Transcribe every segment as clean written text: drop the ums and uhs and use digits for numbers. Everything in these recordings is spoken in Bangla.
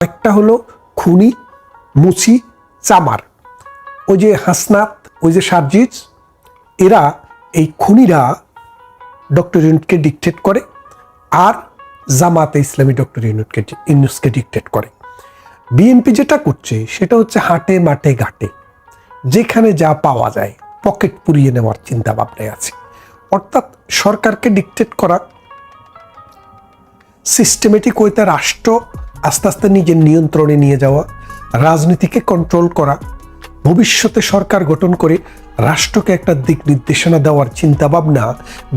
একটা হলো খুনি, মুচি, চামার। ওই যে হাসনাত, ওই যে সার্জিস, এরা এই খুনিরা ডক্টর ইউনূসকে ডিকটেট করে, আর জামাতে ইসলামী ডক্টর ইউনূসকে ডিকটেট করে। বিএনপি যেটা করছে সেটা হচ্ছে হাটে মাঠে ঘাটে যেখানে যা পাওয়া যায় পকেট পুড়িয়ে নেওয়ার চিন্তা ভাবনায় আছে। অর্থাৎ সরকারকে ডিকটেট করা, সিস্টেমেটিক ওইতে রাষ্ট্র আস্তে আস্তে নিজের নিয়ন্ত্রণে নিয়ে যাওয়া, রাজনীতিকে কন্ট্রোল করা, ভবিষ্যতে সরকার গঠন করে রাষ্ট্রকে একটা দিক নির্দেশনা দেওয়ার চিন্তা ভাবনা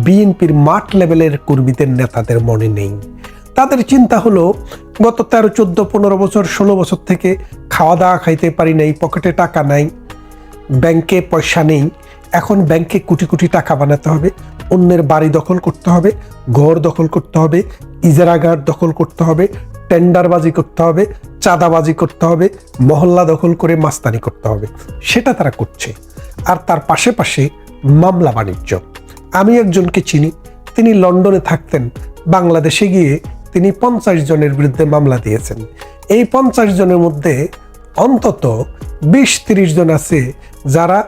বিএনপির মাঠ লেভেলের কর্মীদের, নেতাদের মনে নেই। তাদের চিন্তা হলো গত 13, 14, 15 বছর, 16 বছর থেকে খাওয়া দাওয়া খাইতে পারি নাই, পকেটে টাকা নাই, ব্যাংকে পয়সা নেই, এখন ব্যাংকে কোটি কোটি টাকা বানাতে হবে, অন্যের বাড়ি দখল করতে হবে, ঘর দখল করতে হবে, ইজারাগার দখল করতে হবে, টেন্ডারবাজি করতে হবে, চাঁদাবাজি করতে হবে, মহল্লা দখল করে মাস্তানি করতে হবে। সেটা তারা করছে। আর তার পাশে মামলা বাণিজ্য। আমি একজনকে চিনি, তিনি লন্ডনে থাকতেন, বাংলাদেশে গিয়ে তিনি 50 জনের বিরুদ্ধে মামলা দিয়েছেন। এই 50 জনের মধ্যে অন্তত 20-30 জন আছে যারা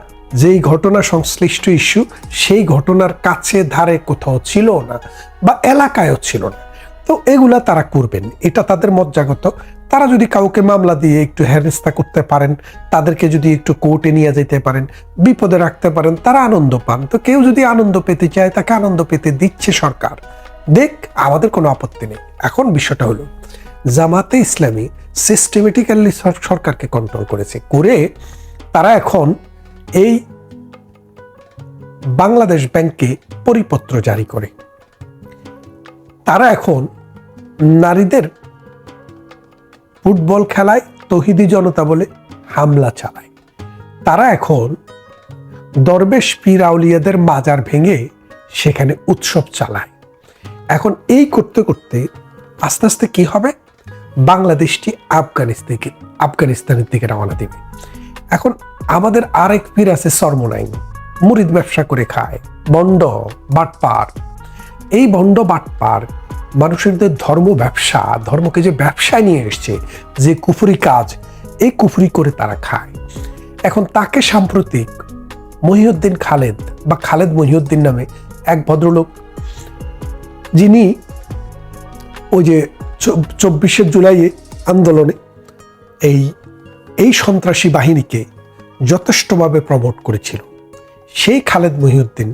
যেই ঘটনা সংশ্লিষ্ট ইস্যু সেই ঘটনার কাছে ধারে কোথাও ছিল না বা এলাকায়ও ছিল না। তো এগুলা তারা করবেন, এটা তাদের মজ্জাগত। তারা যদি কাউকে মামলা দিয়ে একটু হেনস্থা করতে পারেন, তাদেরকে যদি একটু কোর্টে নিয়ে যেতে পারেন, বিপদে রাখতে পারেন, তারা আনন্দ পান। তো কেউ যদি আনন্দ পেতে চায়, তাকে আনন্দ পেতে দিচ্ছে সরকার, দেখ, আমাদের কোনো আপত্তি নেই। এখন বিষয়টা হলো জামাতে ইসলামী সিস্টেমেটিক্যালি সরকারকে কন্ট্রোল করেছে, করে তারা এখন এই বাংলাদেশ ব্যাংকে পরিপত্র জারি করে। তারা এখন নারীদের ফুটবল খেলায় তৌহিদি জনতা বলে হামলা চালায়। তারা এখন দরবেশ পীর আউলিয়াদের মাজার ভেঙে সেখানে উৎসব চালায়। এখন এই করতে করতে আস্তে আস্তে কি হবে, বাংলাদেশটি আফগানিস্তানের দিকে রওনা দিবে। এখন আমাদের আরেক পীর আছে চরমোনাই, মুরিদ ব্যবসা করে খায়, বন্ড বাটপার। এই বন্ড বাটপার মানুষের ধর্ম ব্যবসা, ধর্মকে যে ব্যবসায় নিয়ে এসছে, যে কুফরি কাজ, এই কুফরি করে তারা খায়। এখন তাকে সাম্প্রতিক মহিউদ্দিন খালেদ বা খালেদ মহিউদ্দিন নামে এক ভদ্রলোক, যিনি ওই যে 24শে জুলাই আন্দোলনে এই সন্ত্রাসী বাহিনীকে যথেষ্টভাবে প্রমোট করেছিল, সেই খালেদ মহিউদ্দিন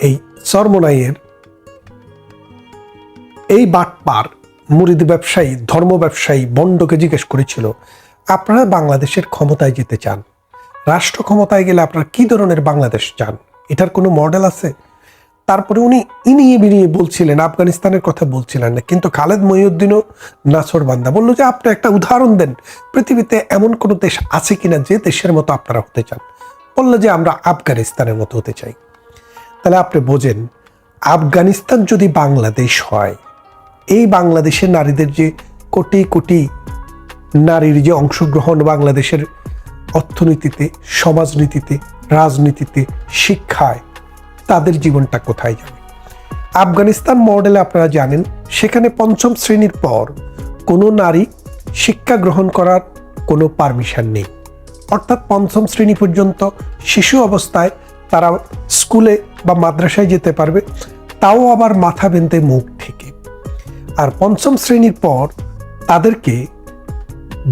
এই চরমোনাইয়ের এই বাটপার মুরিদ ব্যবসায়ী, ধর্ম ব্যবসায়ী বন্ডকে জিজ্ঞেস করেছিল, আপনারা বাংলাদেশের ক্ষমতায় যেতে চান, রাষ্ট্র ক্ষমতায় গেলে আপনারা কি ধরনের বাংলাদেশ চান, এটার কোনো মডেল আছে? তারপরে উনি ইনিয়ে বিনিয়ে বলছিলেন, আফগানিস্তানের কথা বলছিলেন না, কিন্তু খালেদ মহিউদ্দিনও নাছর বান্দা, বললো যে আপনি একটা উদাহরণ দেন, পৃথিবীতে এমন কোনো দেশ আছে কিনা যে দেশের মতো আপনারা হতে চান। বললো যে আমরা আফগানিস্তানের মতো হতে চাই। তাহলে আপনি বোঝেন, আফগানিস্তান যদি বাংলাদেশ হয়, এই বাংলাদেশের নারীদের যে কোটি কোটি নারীর যে অংশগ্রহণ বাংলাদেশের অর্থনীতিতে, সমাজনীতিতে, রাজনীতিতে, শিক্ষায়, তাদের জীবনটা কোথায় যাবে? আফগানিস্তান মডেলে আপনারা জানেন, সেখানে 5ম শ্রেণীর পর কোনো নারী শিক্ষা গ্রহণ করার কোনো পারমিশন নেই। অর্থাৎ 5ম শ্রেণী পর্যন্ত শিশু অবস্থায় তারা স্কুলে বা মাদ্রাসায় যেতে পারবে, তাও আবার মাথা বেঁধে মুখ থেকে। আর 5ম শ্রেণীর পর তাদেরকে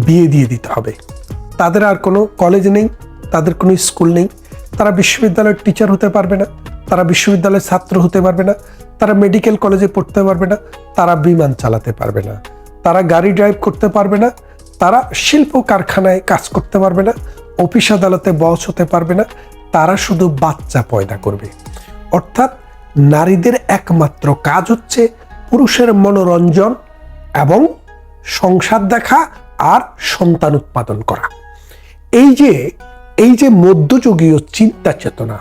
বিয়ে দিয়ে দিতে হবে। তাদের আর কোনো কলেজ নেই, তাদের কোনো স্কুল নেই, তারা বিশ্ববিদ্যালয়ের টিচার হতে পারবে না, তারা বিশ্ববিদ্যালয়ের ছাত্র হতে পারবে না, তারা মেডিকেল কলেজে পড়তে পারবে না, তারা বিমান চালাতে পারবে না, তারা গাড়ি ড্রাইভ করতে পারবে না, তারা শিল্প কারখানায় কাজ করতে পারবে না, অফিস আদালতে বস হতে পারবে না, তারা শুধু বাচ্চা পয়দা করবে। অর্থাৎ নারীদের একমাত্র কাজ হচ্ছে পুরুষের মনোরঞ্জন এবং সংসার দেখা আর সন্তান উৎপাদন করা। এই যে মধ্যযুগীয় চিন্তা চেতনা,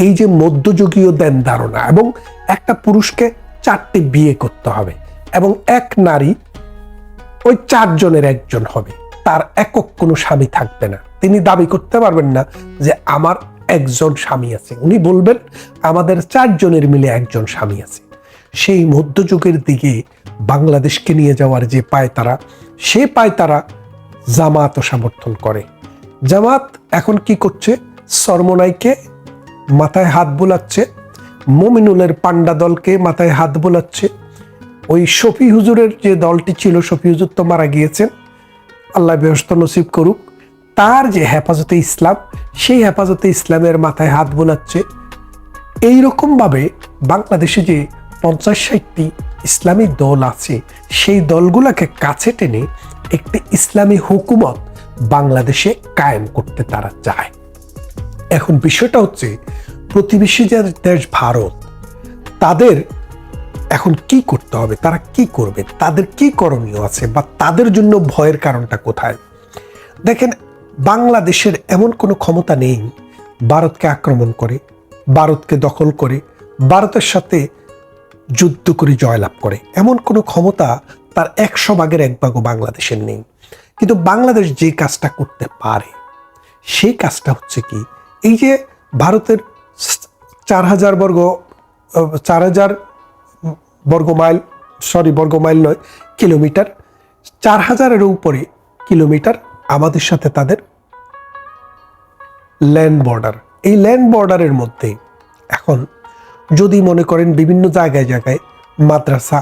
এই যে মধ্যযুগীয় ধ্যান ধারণা, এবং একটা পুরুষকে 4টে বিয়ে করতে হবে এবং এক নারী ওই 4 জনের একজন হবে, তার একক কোনো স্বামী থাকবে না। তিনি দাবি করতে পারবেন না যে আমার একজন স্বামী আছে, উনি বলবেন আমাদের 4 জনের মিলে একজন স্বামী আছে। সেই মধ্যযুগের দিকে বাংলাদেশকে নিয়ে যাওয়ার যে পায়তারা, সে পায় তারা জামাত সমর্থন করে। জামাত এখন কি করছে? সরমনাইকে মাথায় হাত বোলাচ্ছে, মমিনুলের পান্ডা দলকে মাথায় হাত বোলাচ্ছে। ওই শফি হুজুরের যে দলটি ছিল, শফি হুজুর তো মারা গিয়েছেন, আল্লাহ বেহেশত নসিব করুক। তার যে হেফাজতে ইসলাম, সেই হেফাজতে ইসলামের মাথায় হাত বোলাচ্ছে। এইরকমভাবে বাংলাদেশে যে 50-60টি ইসলামী দল আছে, সেই দলগুলোকে কাছে টেনে একটি ইসলামী হুকুমত বাংলাদেশে কায়েম করতে তারা চায়। এখন বিষয়টা হচ্ছে, প্রতিবেশী যে দেশ ভারত, তাদের এখন কি করতে হবে, তারা কি করবে, তাদের কি করণীয় আছে, বা তাদের জন্য ভয়ের কারণটা কোথায়? দেখেন, বাংলাদেশের এমন কোনো ক্ষমতা নেই ভারতকে আক্রমণ করে, ভারতকে দখল করে, ভারতের সাথে যুদ্ধ করে জয়লাভ করে। এমন কোনো ক্ষমতা তার 100 ভাগের 1 ভাগও বাংলাদেশের নেই। কিন্তু বাংলাদেশ যে কাজটা করতে পারে, সেই কাজটা হচ্ছে কি, এই যে ভারতের 4000 বর্গমাইল নয়, কিলোমিটার, 4000-এর উপরে কিলোমিটার আমাদের সাথে তাদের ল্যান্ড বর্ডার। এই ল্যান্ড বর্ডারের মধ্যে এখন যদি মনে করেন বিভিন্ন জায়গায় জায়গায় মাদ্রাসা,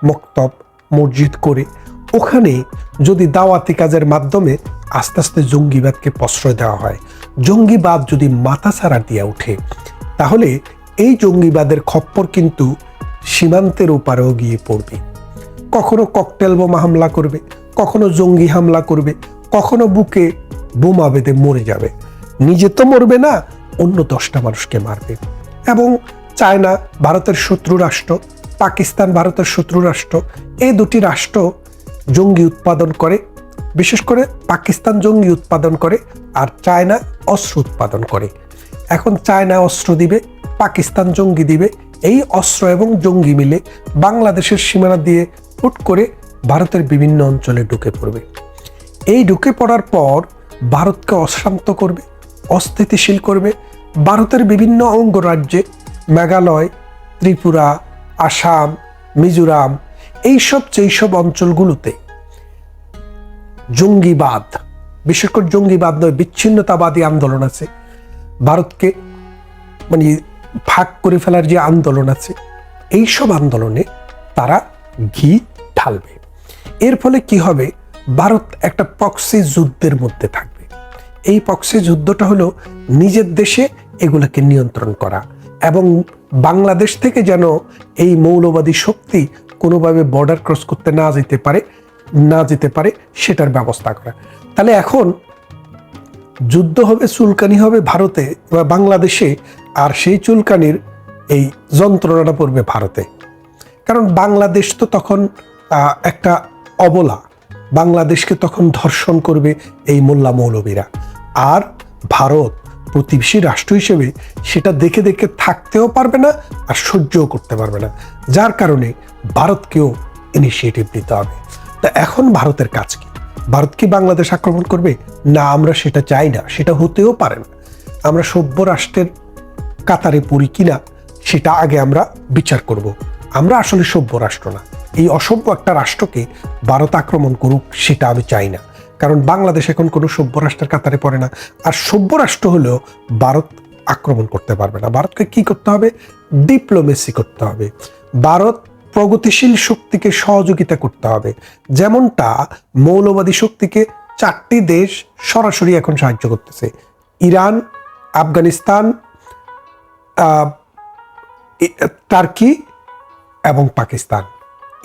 মক্তব, মসজিদ করে ওখানে যদি দাওয়াতি কাজের মাধ্যমে আস্তে আস্তে জঙ্গিবাদকে প্রশ্রয় দেওয়া হয়, জঙ্গিবাদ যদি মাথাছাড়া দিয়ে ওঠে, তাহলে এই জঙ্গিবাদের খপ্পর কিন্তু সীমান্তের ওপারেও গিয়ে পড়বে। কখনো ককটেল বোমা হামলা করবে, কখনো জঙ্গি হামলা করবে, কখনো বুকে বোমা বেঁধে মরে যাবে। নিজে তো মরবে না, অন্য 10টা মানুষকে মারবে। এবং চায়না ভারতের শত্রু রাষ্ট্র, পাকিস্তান ভারতের শত্রু রাষ্ট্র, এই দুটি রাষ্ট্র জঙ্গি উৎপাদন করে। বিশেষ করে পাকিস্তান জঙ্গি উৎপাদন করে, আর চায়না অস্ত্র উৎপাদন করে। এখন চায়না অস্ত্র দিবে, পাকিস্তান জঙ্গি দিবে। এই অস্ত্র এবং জঙ্গি মিলে বাংলাদেশের সীমানা দিয়ে হুট করে ভারতের বিভিন্ন অঞ্চলে ঢুকে পড়বে। এই ঢুকে পড়ার পর ভারতকে অশান্ত করবে, অস্থিতিশীল করবে। ভারতের বিভিন্ন অঙ্গরাজ্যে, মেঘালয়, ত্রিপুরা, আসাম, মিজোরাম, যেসব অঞ্চলগুলোতে জঙ্গিবাদ, বিশেষ করে জঙ্গিবাদ নয়, বিচ্ছিন্নতাবাদী আন্দোলন আছে, ভারতকে মানে ভাগ করে ফেলার যে আন্দোলন আছে, এইসব আন্দোলনে তারা ঘি ঢালবে। এর ফলে কি হবে? ভারত একটা প্রক্সি যুদ্ধের মধ্যে থাকবে। এই প্রক্সি যুদ্ধটা হলো নিজের দেশে এগুলোকে নিয়ন্ত্রণ করা, এবং বাংলাদেশ থেকে যেন এই মৌলবাদী শক্তি কোনোভাবে বর্ডার ক্রস করতে না যেতে পারে সেটার ব্যবস্থা করা। তাহলে এখন যুদ্ধ হবে, চুলকানি হবে ভারতে বা বাংলাদেশে, আর সেই চুলকানির এই যন্ত্রণাটা পড়বে ভারতে। কারণ বাংলাদেশ তো তখন একটা অবলা, বাংলাদেশকে তখন ধর্ষণ করবে এই মোল্লা মৌলবীরা। আর ভারত প্রতিবেশী রাষ্ট্র হিসেবে সেটা দেখে দেখে থাকতেও পারবে না, আর সহ্যও করতে পারবে না। যার কারণে ভারতকেও ইনিশিয়েটিভ নিতে হবে। তা এখন ভারতের কাজ কি? ভারত কি বাংলাদেশ আক্রমণ করবে? না, আমরা সেটা চাই না, সেটা হতেও পারে না। আমরা সভ্য রাষ্ট্রের কাতারে পড়ি কিনা সেটা আগে আমরা বিচার করব। আমরা আসলে সভ্য রাষ্ট্র না। এই অসভ্য একটা রাষ্ট্রকে ভারত আক্রমণ করুক, সেটা আমি চাই না। কারণ বাংলাদেশ এখন কোনো সভ্য রাষ্ট্রের কাতারে পড়ে না। আর সভ্য রাষ্ট্র হলেও ভারত আক্রমণ করতে পারবে না। ভারতকে কি করতে হবে? ডিপ্লোমেসি করতে হবে। ভারত প্রগতিশীল শক্তিকে সহযোগিতা করতে হবে, যেমনটা মৌলবাদী শক্তিকে 4টি দেশ সরাসরি এখন সাহায্য করতেছে: ইরান, আফগানিস্তান, টার্কি এবং পাকিস্তান।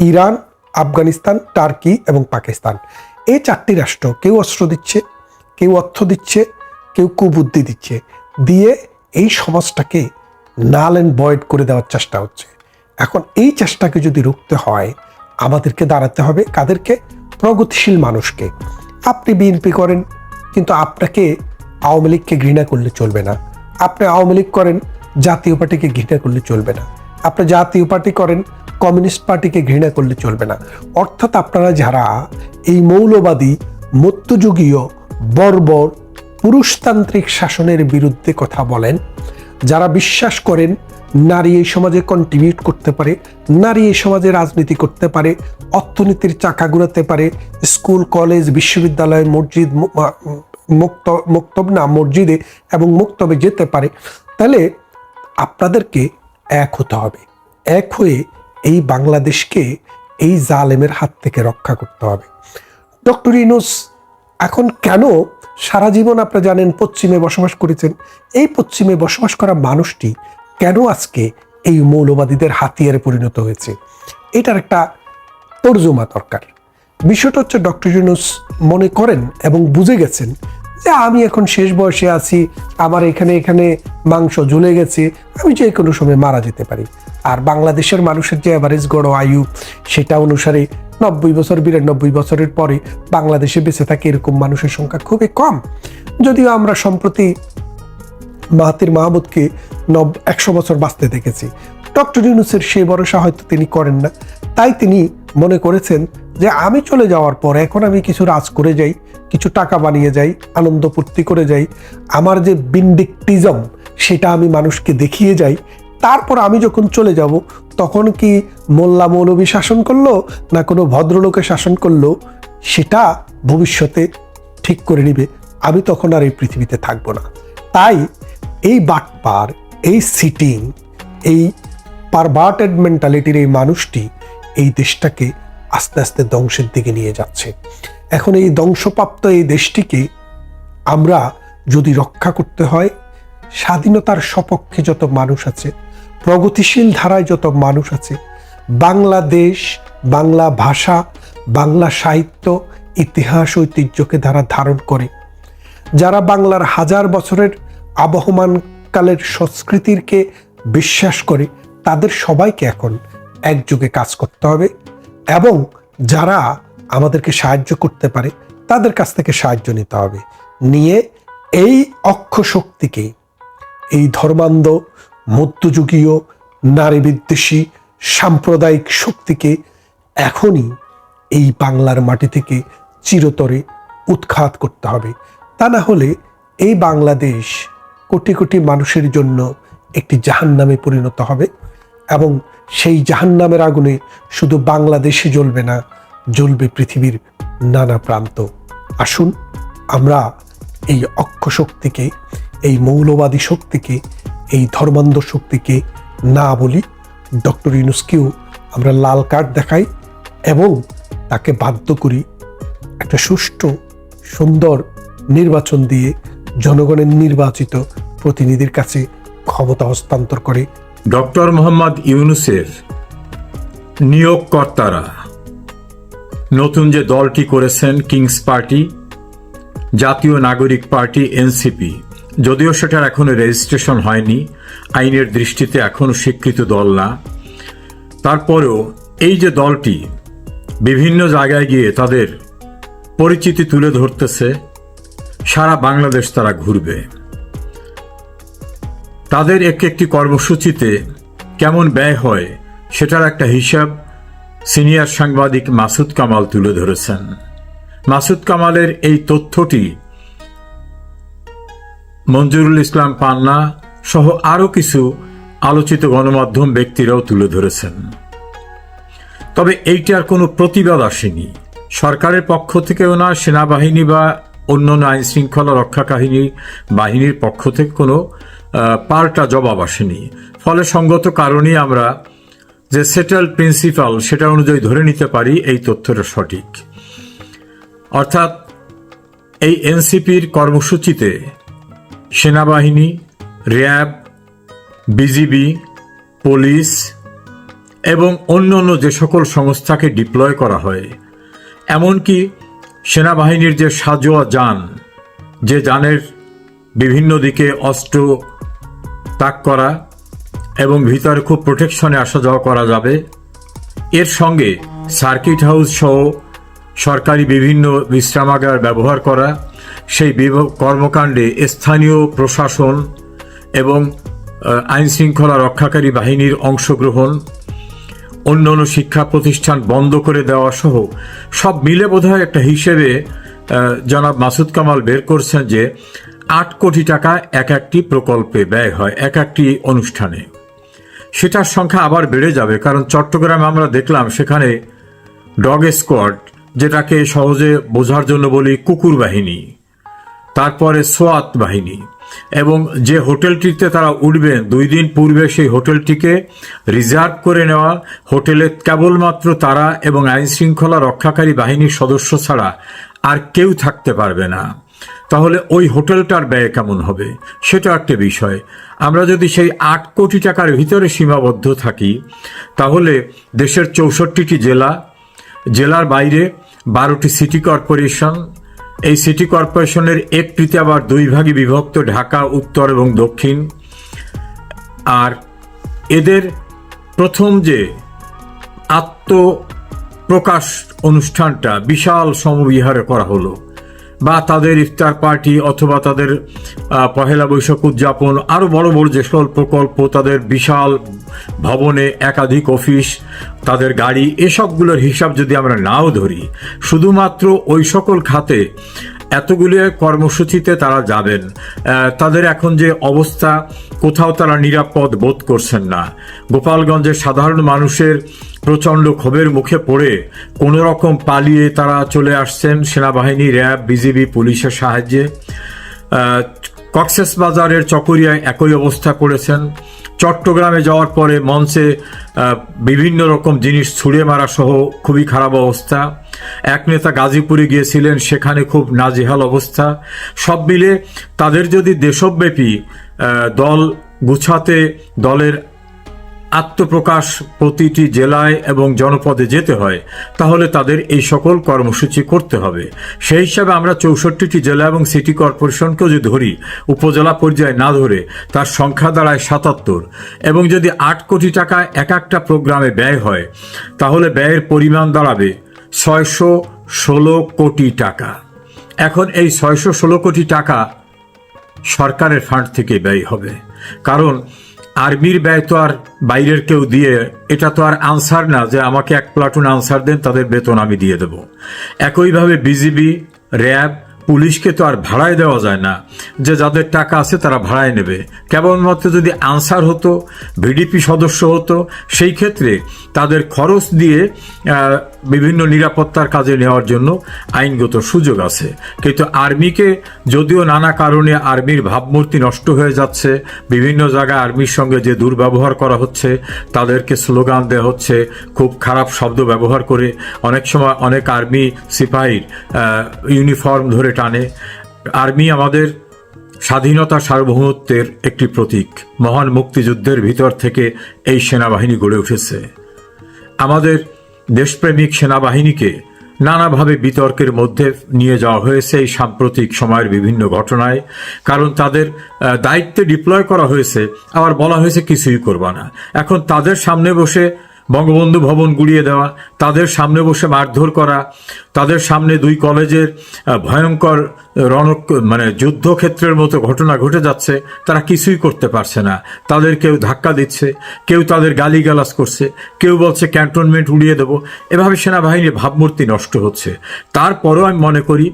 ইরান, আফগানিস্তান, টার্কি এবং পাকিস্তান, এই 4টি রাষ্ট্র কেউ অস্ত্র দিচ্ছে, কেউ অর্থ দিচ্ছে, কেউ কুবুদ্ধি দিচ্ছে, দিয়ে এই সমাজটাকে নাল অ্যান্ড ভয়েড করে দেওয়ার চেষ্টা হচ্ছে। এখন এই চেষ্টাকে যদি রুখতে হয়, আমাদেরকে দাঁড়াতে হবে কাদেরকে? প্রগতিশীল মানুষকে। আপনি বিএনপি করেন, কিন্তু আপনাকে আওয়ামী লীগকে ঘৃণা করলে চলবে না। আপনি আওয়ামী লীগ করেন, জাতীয় পার্টিকে ঘৃণা করলে চলবে না। আপনি জাতীয় পার্টি করেন, কমিউনিস্ট পার্টিকে ঘৃণা করলে চলবে না। অর্থাৎ আপনারা যারা এই মৌলবাদী, মধ্যযুগীয়, বর্বর, পুরুষতান্ত্রিক শাসনের বিরুদ্ধে কথা বলেন, যারা বিশ্বাস করেন নারী এই সমাজে কন্ট্রিবিউট করতে পারে, নারী এই সমাজে রাজনীতি করতে পারে, অর্থনীতির চাকা ঘুরাতে পারে, স্কুল কলেজ বিশ্ববিদ্যালয় মসজিদ মসজিদে এবং মুক্তবে যেতে পারে, তাহলে আপনাদেরকে এক হতে হবে। এক হয়ে এই বাংলাদেশকে এই জালেমের হাত থেকে রক্ষা করতে হবে। ডক্টর ইউনূস এখন কেন সারা জীবন আপনারা জানেন পশ্চিমে বসবাস করেছেন, এই পশ্চিমে বসবাস করা মানুষটি কেন আজকে এই মৌলবাদীদের হাতিয়ারে পরিণত হয়েছে, এটার একটা তর্জমা দরকার। বিষয়টা হচ্ছে ডক্টর ইউনূস মনে করেন এবং বুঝে গেছেন যে আমি এখন শেষ বয়সে আছি, আমার এখানে মাংস ঝুলে গেছে, আমি যে কোনো সময় মারা যেতে পারি। আর বাংলাদেশের মানুষের যে অ্যাভারেজ গড় আয়ু সেটা অনুসারে 90 বছর 92 বছরের পরে বাংলাদেশে বেঁচে থাকে এরকম মানুষের সংখ্যা খুবই কম। যদিও আমরা সম্প্রতি মাহাতির মাহমুদকে 100 বছর বাঁচতে দেখেছি, ডক্টর ইউনূসের সেই ভরসা হয়তো তিনি করেন না। তাই তিনি মনে করেছেন যে আমি চলে যাওয়ার পর এখন আমি কিছু রাজ করে যাই, কিছু টাকা বানিয়ে যাই, আনন্দ ফুর্তি করে যাই, আমার যে ভিন্ডিকটিজম সেটা আমি মানুষকে দেখিয়ে যাই, তারপর আমি যখন চলে যাব তখন কি মোল্লা মৌলবী শাসন করলো না কোনো ভদ্রলোকে শাসন করলো সেটা ভবিষ্যতে ঠিক করে নিবে, আমি তখন আর এই পৃথিবীতে থাকবো না। তাই এই বাটপার, এই সিটিং, এই পারভার্টেড মেন্টালিটির এই মানুষটি এই দেশটাকে আস্তে আস্তে ধ্বংসের দিকে নিয়ে যাচ্ছে। এখন এই ধ্বংসপ্রাপ্ত এই দেশটিকে আমরা যদি রক্ষা করতে হয়, স্বাধীনতার সপক্ষে যত মানুষ আছে, প্রগতিশীল ধারায় যত মানুষ আছে, বাংলাদেশ, বাংলা ভাষা, বাংলা সাহিত্য, ইতিহাস, ঐতিহ্যকে যারা ধারণ করে, যারা বাংলার হাজার বছরের আবহমানকালের সংস্কৃতিকে বিশ্বাস করে, তাদের সবাইকে এখন একযোগে কাজ করতে হবে এবং যারা আমাদেরকে সাহায্য করতে পারে তাদের কাছ থেকে সাহায্য নিতে হবে। নিয়ে এই অক্ষ শক্তিকে, এই ধর্মান্ধ মধ্যযুগীয় নারী বিদ্বেষী সাম্প্রদায়িক শক্তিকে এখনই এই বাংলার মাটি থেকে চিরতরে উৎখাত করতে হবে। তা না হলে এই বাংলাদেশ কোটি কোটি মানুষের জন্য একটি জাহান্নামে পরিণত হবে এবং সেই জাহান্নামের আগুনে শুধু বাংলাদেশে জ্বলবে না, জ্বলবে পৃথিবীর নানা প্রান্ত। আসুন আমরা এই অক্ষ শক্তিকে, এই মৌলবাদী শক্তিকে, এই ধর্মান্ধ শক্তিকে না বলি। ডক্টর ইউনূসকেও আমরা লাল কার্ড দেখাই এবং তাকে বাধ্য করি একটা সুষ্ঠু সুন্দর নির্বাচন দিয়ে জনগণের নির্বাচিত প্রতিনিধির কাছে ক্ষমতা হস্তান্তর করে। ডক্টর মোহাম্মদ ইউনূসের নিয়োগকর্তারা নতুন যে দলটি করেছেন কিংস পার্টি, জাতীয় নাগরিক পার্টি এনসিপি, যদিও সেটার এখনো রেজিস্ট্রেশন হয়নি, আইনের দৃষ্টিতে এখনো স্বীকৃত দল না, তারপরেও এই যে দলটি বিভিন্ন জায়গায় গিয়ে তাদের পরিচিতি তুলে ধরতেছে, সারা বাংলাদেশ তারা ঘুরবে। তাদের একটি কর্মসূচিতে কেমন ব্যয় হয় সেটার একটা হিসাব সিনিয়র সাংবাদিক মাসুদ কামাল তুলে ধরেছেন। মাসুদ কামালের এই তথ্যটি মঞ্জুরুল ইসলাম পান্না সহ আরও কিছু আলোচিত গণমাধ্যম ব্যক্তিরাও তুলে ধরেছেন। তবে এইটার কোনো প্রতিবাদ আসেনি সরকারের পক্ষ থেকেও না, সেনাবাহিনী বা অন্যান্য আইন শৃঙ্খলা রক্ষাকারী বাহিনীর পক্ষ থেকে কোনো পাল্টা জবাব আসেনি। ফলে সঙ্গত কারণেই আমরা যে সেটেলড প্রিন্সিপাল সেটা অনুযায়ী ধরে নিতে পারি এই তথ্যটা সঠিক। অর্থাৎ এই এনসিপির কর্মসূচিতে সেনাবাহিনী, র্যাব, বিজিবি, পুলিশ এবং অন্যান্য যে সকল সংস্থাকে ডিপ্লয় করা হয়, এমনকি সেনাবাহিনীর যে সাজোয়া যান, যে যানের বিভিন্ন দিকে অস্ত্র তাক করা এবং ভিতরে খুব প্রোটেকশনে আসা যাওয়া করা যাবে, এর সঙ্গে সার্কিট হাউস সহ সরকারি বিভিন্ন বিশ্রামাগার ব্যবহার করা, সেই কর্মকাণ্ডে স্থানীয় প্রশাসন এবং আইন শৃঙ্খলা রক্ষাকারী বাহিনীর অংশগ্রহণ, অন্যান্য শিক্ষা প্রতিষ্ঠান বন্ধ করে দেওয়া সহ সব মিলে বোধহয় একটা হিসেবে জনাব মাসুদ কামাল বের করছেন যে 8 কোটি টাকা এক একটি প্রকল্পে ব্যয় হয়, এক একটি অনুষ্ঠানে। সেটার সংখ্যা আবার বেড়ে যাবে, কারণ চট্টগ্রামে আমরা দেখলাম সেখানে ডগ স্কোয়াড, যেটাকে সহজে বোঝার জন্য বলি কুকুর বাহিনী, তারপরে সোয়াত বাহিনী, এবং যে হোটেলটিতে তারা উঠবেন 2 দিন পূর্বে সেই হোটেলটিকে রিজার্ভ করে নেওয়া, হোটেলে কেবলমাত্র তারা এবং আইন শৃঙ্খলা রক্ষাকারী বাহিনীর সদস্য ছাড়া আর কেউ থাকতে পারবে না। তাহলে ওই হোটেলটার ব্যয় কেমন হবে সেটা একটা বিষয়। আমরা যদি সেই 8 কোটি টাকার ভিতরে সীমাবদ্ধ থাকি, তাহলে দেশের 64টি জেলা, জেলার বাইরে 12টি সিটি কর্পোরেশন, এই সিটি কর্পোরেশনের 1/3 আবার 2 ভাগে বিভক্ত, ঢাকা উত্তর এবং দক্ষিণ। আর এদের প্রথম যে আত্মপ্রকাশ অনুষ্ঠানটা বিশাল সমবিহারে করা হলো, বা তাদের ইফতার পার্টি অথবা তাদের পহেলা বৈশাখ উদযাপন, আরও বড় বড় যে সকল প্রকল্প, তাদের বিশাল ভবনে একাধিক অফিস, তাদের গাড়ি, এসবগুলোর হিসাব যদি আমরা নাও ধরি, শুধুমাত্র ওই সকল খাতে এতগুলো কর্মসূচিতে তারা যাবেন, তাদের এখন যে অবস্থা, কোথাও তারা নিরাপদ বোধ করছেন না। গোপালগঞ্জের সাধারণ মানুষের প্রচণ্ড ক্ষোভের মুখে পড়ে কোনো রকম পালিয়ে তারা চলে আসছেন সেনাবাহিনী, র্যাব, বিজিবি, পুলিশের সাহায্যে। কক্সবাজারের চকরিয়ায় একই অবস্থা করেছেন। চট্টগ্রামে যাওয়ার পরে মঞ্চে বিভিন্ন রকম জিনিস ছুঁড়ে মারা সহ খুবই খারাপ অবস্থা। এক নেতা গাজীপুরে গিয়েছিলেন, সেখানে খুব নাজেহাল অবস্থা। সব মিলে তাদের যদি দেশব্যাপী দল গুছাতে, দলের আত্মপ্রকাশ প্রতিটি জেলায় এবং জনপদে যেতে হয়, তাহলে তাদের এই সকল কর্মসূচি করতে হবে। সেই হিসাবে আমরা 64টি জেলা এবং সিটি কর্পোরেশনকেও যদি ধরি, উপজেলা পর্যায়ে না ধরে তার সংখ্যা দাঁড়ায় 77, এবং যদি 8 কোটি টাকা এক একটা প্রোগ্রামে ব্যয় হয়, তাহলে ব্যয়ের পরিমাণ দাঁড়াবে 616 কোটি টাকা। এখন এই 616 কোটি টাকা সরকারের ফান্ড থেকে ব্যয় হবে, কারণ আর্মির ব্যয় তো আর বাইরের কেউ দিয়ে, এটা তো আর আনসার না যে আমাকে 1 প্লাটুন আনসার দেন, তাদের বেতন আমি দিয়ে দেব। একইভাবে বিজিবি, র্যাব, পুলিশকে তো আর ভাড়ায় দেওয়া যায় না যে যাদের টাকা আছে তারা ভাড়ায় নেবে। কেবলমাত্র যদি আনসার হতো, ভিডিপি সদস্য হতো, সেই ক্ষেত্রে তাদের খরচ দিয়ে বিভিন্ন নিরাপত্তার কাজে নেওয়ার জন্য আইনগত সুযোগ আছে। কিন্তু আর্মিকে যদিও নানা কারণে আর্মির ভাবমূর্তি নষ্ট হয়ে যাচ্ছে, বিভিন্ন জায়গায় আর্মির সঙ্গে যে দুর্ব্যবহার করা হচ্ছে, তাদেরকে স্লোগান দেওয়া হচ্ছে খুব খারাপ শব্দ ব্যবহার করে, অনেক সময় অনেক আর্মি সিপাহীর ইউনিফর্ম ধরে টানে। আর্মি আমাদের স্বাধীনতা সার্বভৌমত্বের একটি প্রতীক। মহান মুক্তিযুদ্ধের ভিতর থেকে এই সেনাবাহিনী গড়ে উঠেছে। আমাদের দেশপ্রেমিক সেনাবাহিনীকে নানাভাবে বিতর্কের মধ্যে নিয়ে যাওয়া হয়েছে এই সাম্প্রতিক সময়ের বিভিন্ন ঘটনায়, কারণ তাদের দায়িত্বে ডিপ্লয় করা হয়েছে, আবার বলা হয়েছে কিছুই করবা না। এখন তাদের সামনে বসে বঙ্গবন্ধু ভবন গুড়িয়ে দেওয়া, তাদের সামনে বসে মারধর করা, তাদের সামনে 2 কলেজের ভয়ঙ্কর যুদ্ধক্ষেত্রের মতো ঘটনা ঘটে যাচ্ছে, তারা কিছুই করতে পারছে না। তাদের কেউ ধাক্কা দিচ্ছে, কেউ তাদের গালিগালাজ করছে, কেউ বলছে ক্যান্টনমেন্ট উড়িয়ে দেব। এভাবে সেনাবাহিনীর ভাবমূর্তি নষ্ট হচ্ছে। তারপরও আমি মনে করি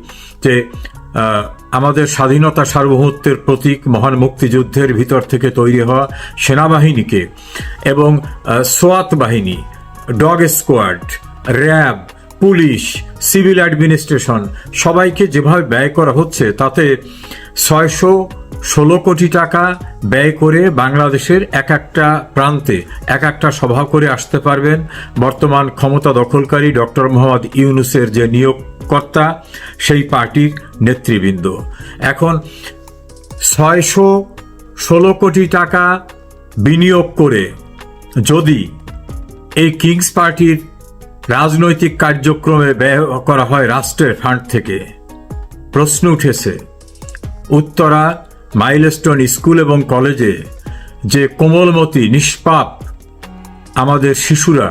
যে আমাদের স্বাধীনতা সার্বভৌমত্বের প্রতীক মহান মুক্তিযুদ্ধের ভিতর থেকে তৈরি হওয়া সেনাবাহিনীকে এবং সোয়াত বাহিনী, dog squad, RAB, police, civil administration সবাইকে যেভাবে ব্যয় করা হচ্ছে, তাতে 616 কোটি টাকা ব্যয় করে বাংলাদেশের এক একটা প্রান্তে এক একটা সভা করে আসতে পারবেন বর্তমান ক্ষমতা দখলকারী ডক্টর মোহাম্মদ ইউনূসের যে নিয়োগকর্তা, সেই পার্টির নেতৃবৃন্দ। এখন 616 কোটি টাকা বিনিয়োগ করে যদি এই কিংস পার্টির রাজনৈতিক কার্যক্রমে ব্যয় করা হয় রাষ্ট্রের ফান্ড থেকে, প্রশ্ন উঠেছে উত্তরা মাইলস্টোন স্কুল এবং কলেজে যে কোমলমতি নিষ্পাপ আমাদের শিশুরা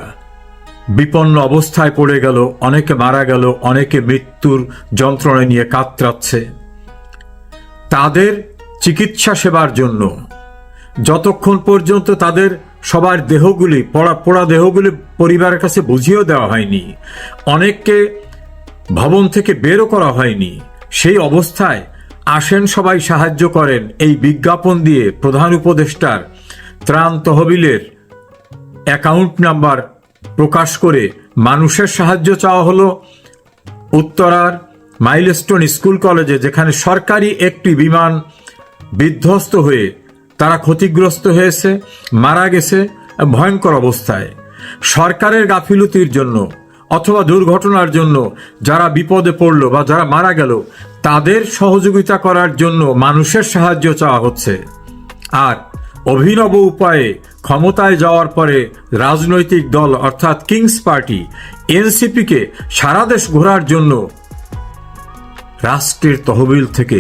বিপন্ন অবস্থায় পড়ে গেল, অনেকে মারা গেল, অনেকে মৃত্যুর যন্ত্রণা নিয়ে কাতরাচ্ছে, তাদের চিকিৎসা সেবার জন্য যতক্ষণ পর্যন্ত তাদের সবার দেহগুলি পোড়া দেহগুলি পরিবারের কাছে বুঝিয়েও দেওয়া হয়নি, অনেককে ভবন থেকে বেরও করা হয়নি, সেই অবস্থায় আসেন সবাই সাহায্য করেন এই বিজ্ঞাপন দিয়ে প্রধান উপদেষ্টার ত্রাণ তহবিলের অ্যাকাউন্ট নাম্বার প্রকাশ করে মানুষের সাহায্য চাওয়া হলো উত্তরার মাইলস্টোন স্কুল কলেজে, যেখানে সরকারি একটি বিমান বিধ্বস্ত হয়ে তারা ক্ষতিগ্রস্ত হয়েছে, মারা গেছে ভয়ঙ্কর অবস্থায়। সরকারের গাফিলতির জন্য অথবা দুর্ঘটনার জন্য যারা বিপদে পড়ল বা যারা মারা গেল তাদের সহযোগিতা করার জন্য মানুষের সাহায্য চাওয়া হচ্ছে। আর অভিনব উপায়ে ক্ষমতায় যাওয়ার পরে রাজনৈতিক দল অর্থাৎ কিংস পার্টি এনসিপিকে সারা দেশ ঘোরার জন্য রাষ্ট্রের তহবিল থেকে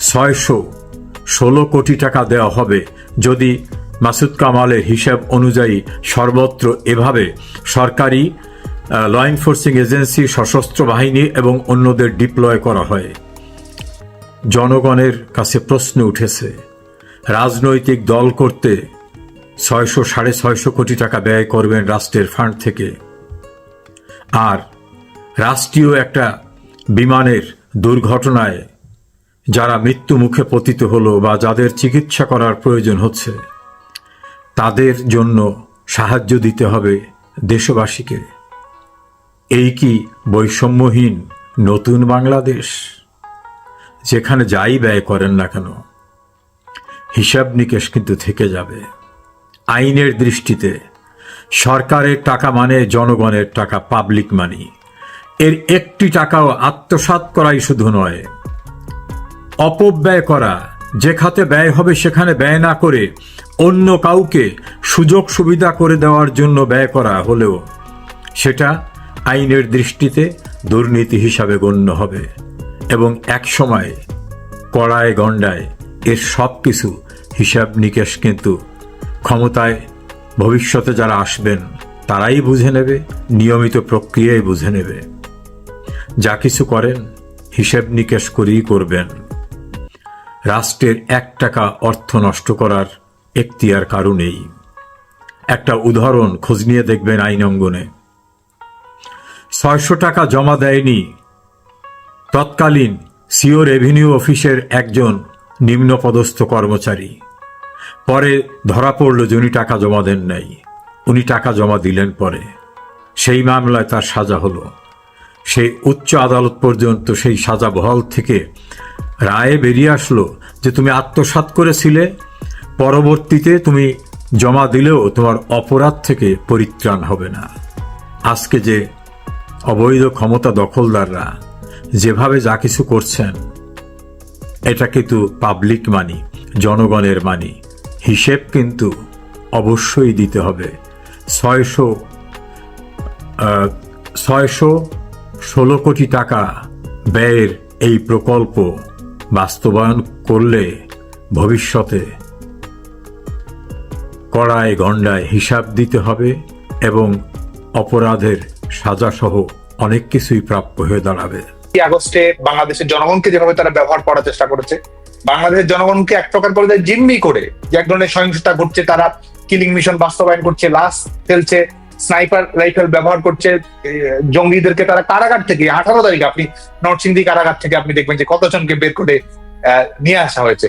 616 কোটি টাকা দেওয়া হবে যদি মাসুদ কামালের হিসাব অনুযায়ী সর্বত্র এভাবে সরকারি ল এনফোর্সিং এজেন্সি, সশস্ত্র বাহিনী এবং অন্যদের ডিপ্লয় করা হয়। জনগণের কাছে প্রশ্ন উঠেছে, রাজনৈতিক দল করতে 600-650 কোটি টাকা ব্যয় করবেন রাষ্ট্রের ফান্ড থেকে, আর রাষ্ট্রীয় একটা বিমানের দুর্ঘটনায় যারা মৃত্যু মুখে পতিত হলো বা যাদের চিকিৎসা করার প্রয়োজন হচ্ছে তাদের জন্য সাহায্য দিতে হবে দেশবাসীকে। এই কি বৈষম্যহীন নতুন বাংলাদেশ? যেখানে যাই ব্যয় করেন না কেন হিসাব নিকেশ কিন্তু থেকে যাবে। আইনের দৃষ্টিতে সরকারের টাকা মানে জনগণের টাকা, পাবলিক মানি। এর একটি টাকাও আত্মসাৎ করাই শুধু নয়, অপব্যয় করা, যে খাতে ব্যয় হবে সেখানে ব্যয় না করে অন্য কাউকে সুযোগ সুবিধা করে দেওয়ার জন্য ব্যয় করা হলেও সেটা আইনের দৃষ্টিতে দুর্নীতি হিসাবে গণ্য হবে এবং একসময় কড়ায় গণ্ডায় এর সব কিছু হিসাব নিকেশ কিন্তু ক্ষমতায় ভবিষ্যতে যারা আসবেন তারাই বুঝে নেবে, নিয়মিত প্রক্রিয়ায় বুঝে নেবে। যা কিছু করেন হিসাব নিকেশ করেই করবেন। রাষ্ট্রের 1 টাকা অর্থ নষ্ট করার এখতিয়ার কারো নেই। একটা উদাহরণ খোঁজ নিয়ে দেখবেন আইন অঙ্গনে। 600 টাকা জমা দেয়নি তৎকালীন সিও রেভিনিউ অফিসের একজন নিম্নপদস্থ কর্মচারী। পরে ধরা পড়ল যে উনি টাকা জমা দেন নাই, উনি টাকা জমা দিলেন পরে। সেই মামলায় তার সাজা হলো। সেই উচ্চ আদালত পর্যন্ত সেই সাজা বহাল থেকে রায়ে বেরিয়ে আসলো যে তুমি আত্মসাৎ করেছিলে, পরবর্তীতে তুমি জমা দিলেও তোমার অপরাধ থেকে পরিত্রাণ হবে না। আজকে যে অবৈধ ক্ষমতা দখলদাররা যেভাবে যা কিছু করছেন এটা কিন্তু পাবলিক মানি, জনগণের মানি, হিসেব কিন্তু অবশ্যই দিতে হবে। 616 কোটি টাকা ব্যয়ের এই প্রকল্প বাস্তবায়ন করলে ভবিষ্যতে কড়ায় গণ্ডায় হিসাব দিতে হবে এবং অপরাধের সাজাসহ অনেক কিছুই প্রাপ্য হয়ে দাঁড়াবে। আগস্টে বাংলাদেশের জনগণকে যেভাবে তারা ব্যবহার করার চেষ্টা করেছে, বাংলাদেশের জনগণকে এক প্রকার পর্যায়ে জিম্মি করে যে এক ধরনের সহিংসতা ঘটছে, তারা কিলিং মিশন বাস্তবায়ন করছে, লাশ ফেলছে, স্নাইপার রাইফেল ব্যবহার করছে, জঙ্গিদেরকে তারা কারাগার থেকে 18 তারিখে আপনি নরসিংদী কারাগার থেকে আপনি দেখবেন যে কতজনকে বের করে নিয়ে আসা হয়েছে।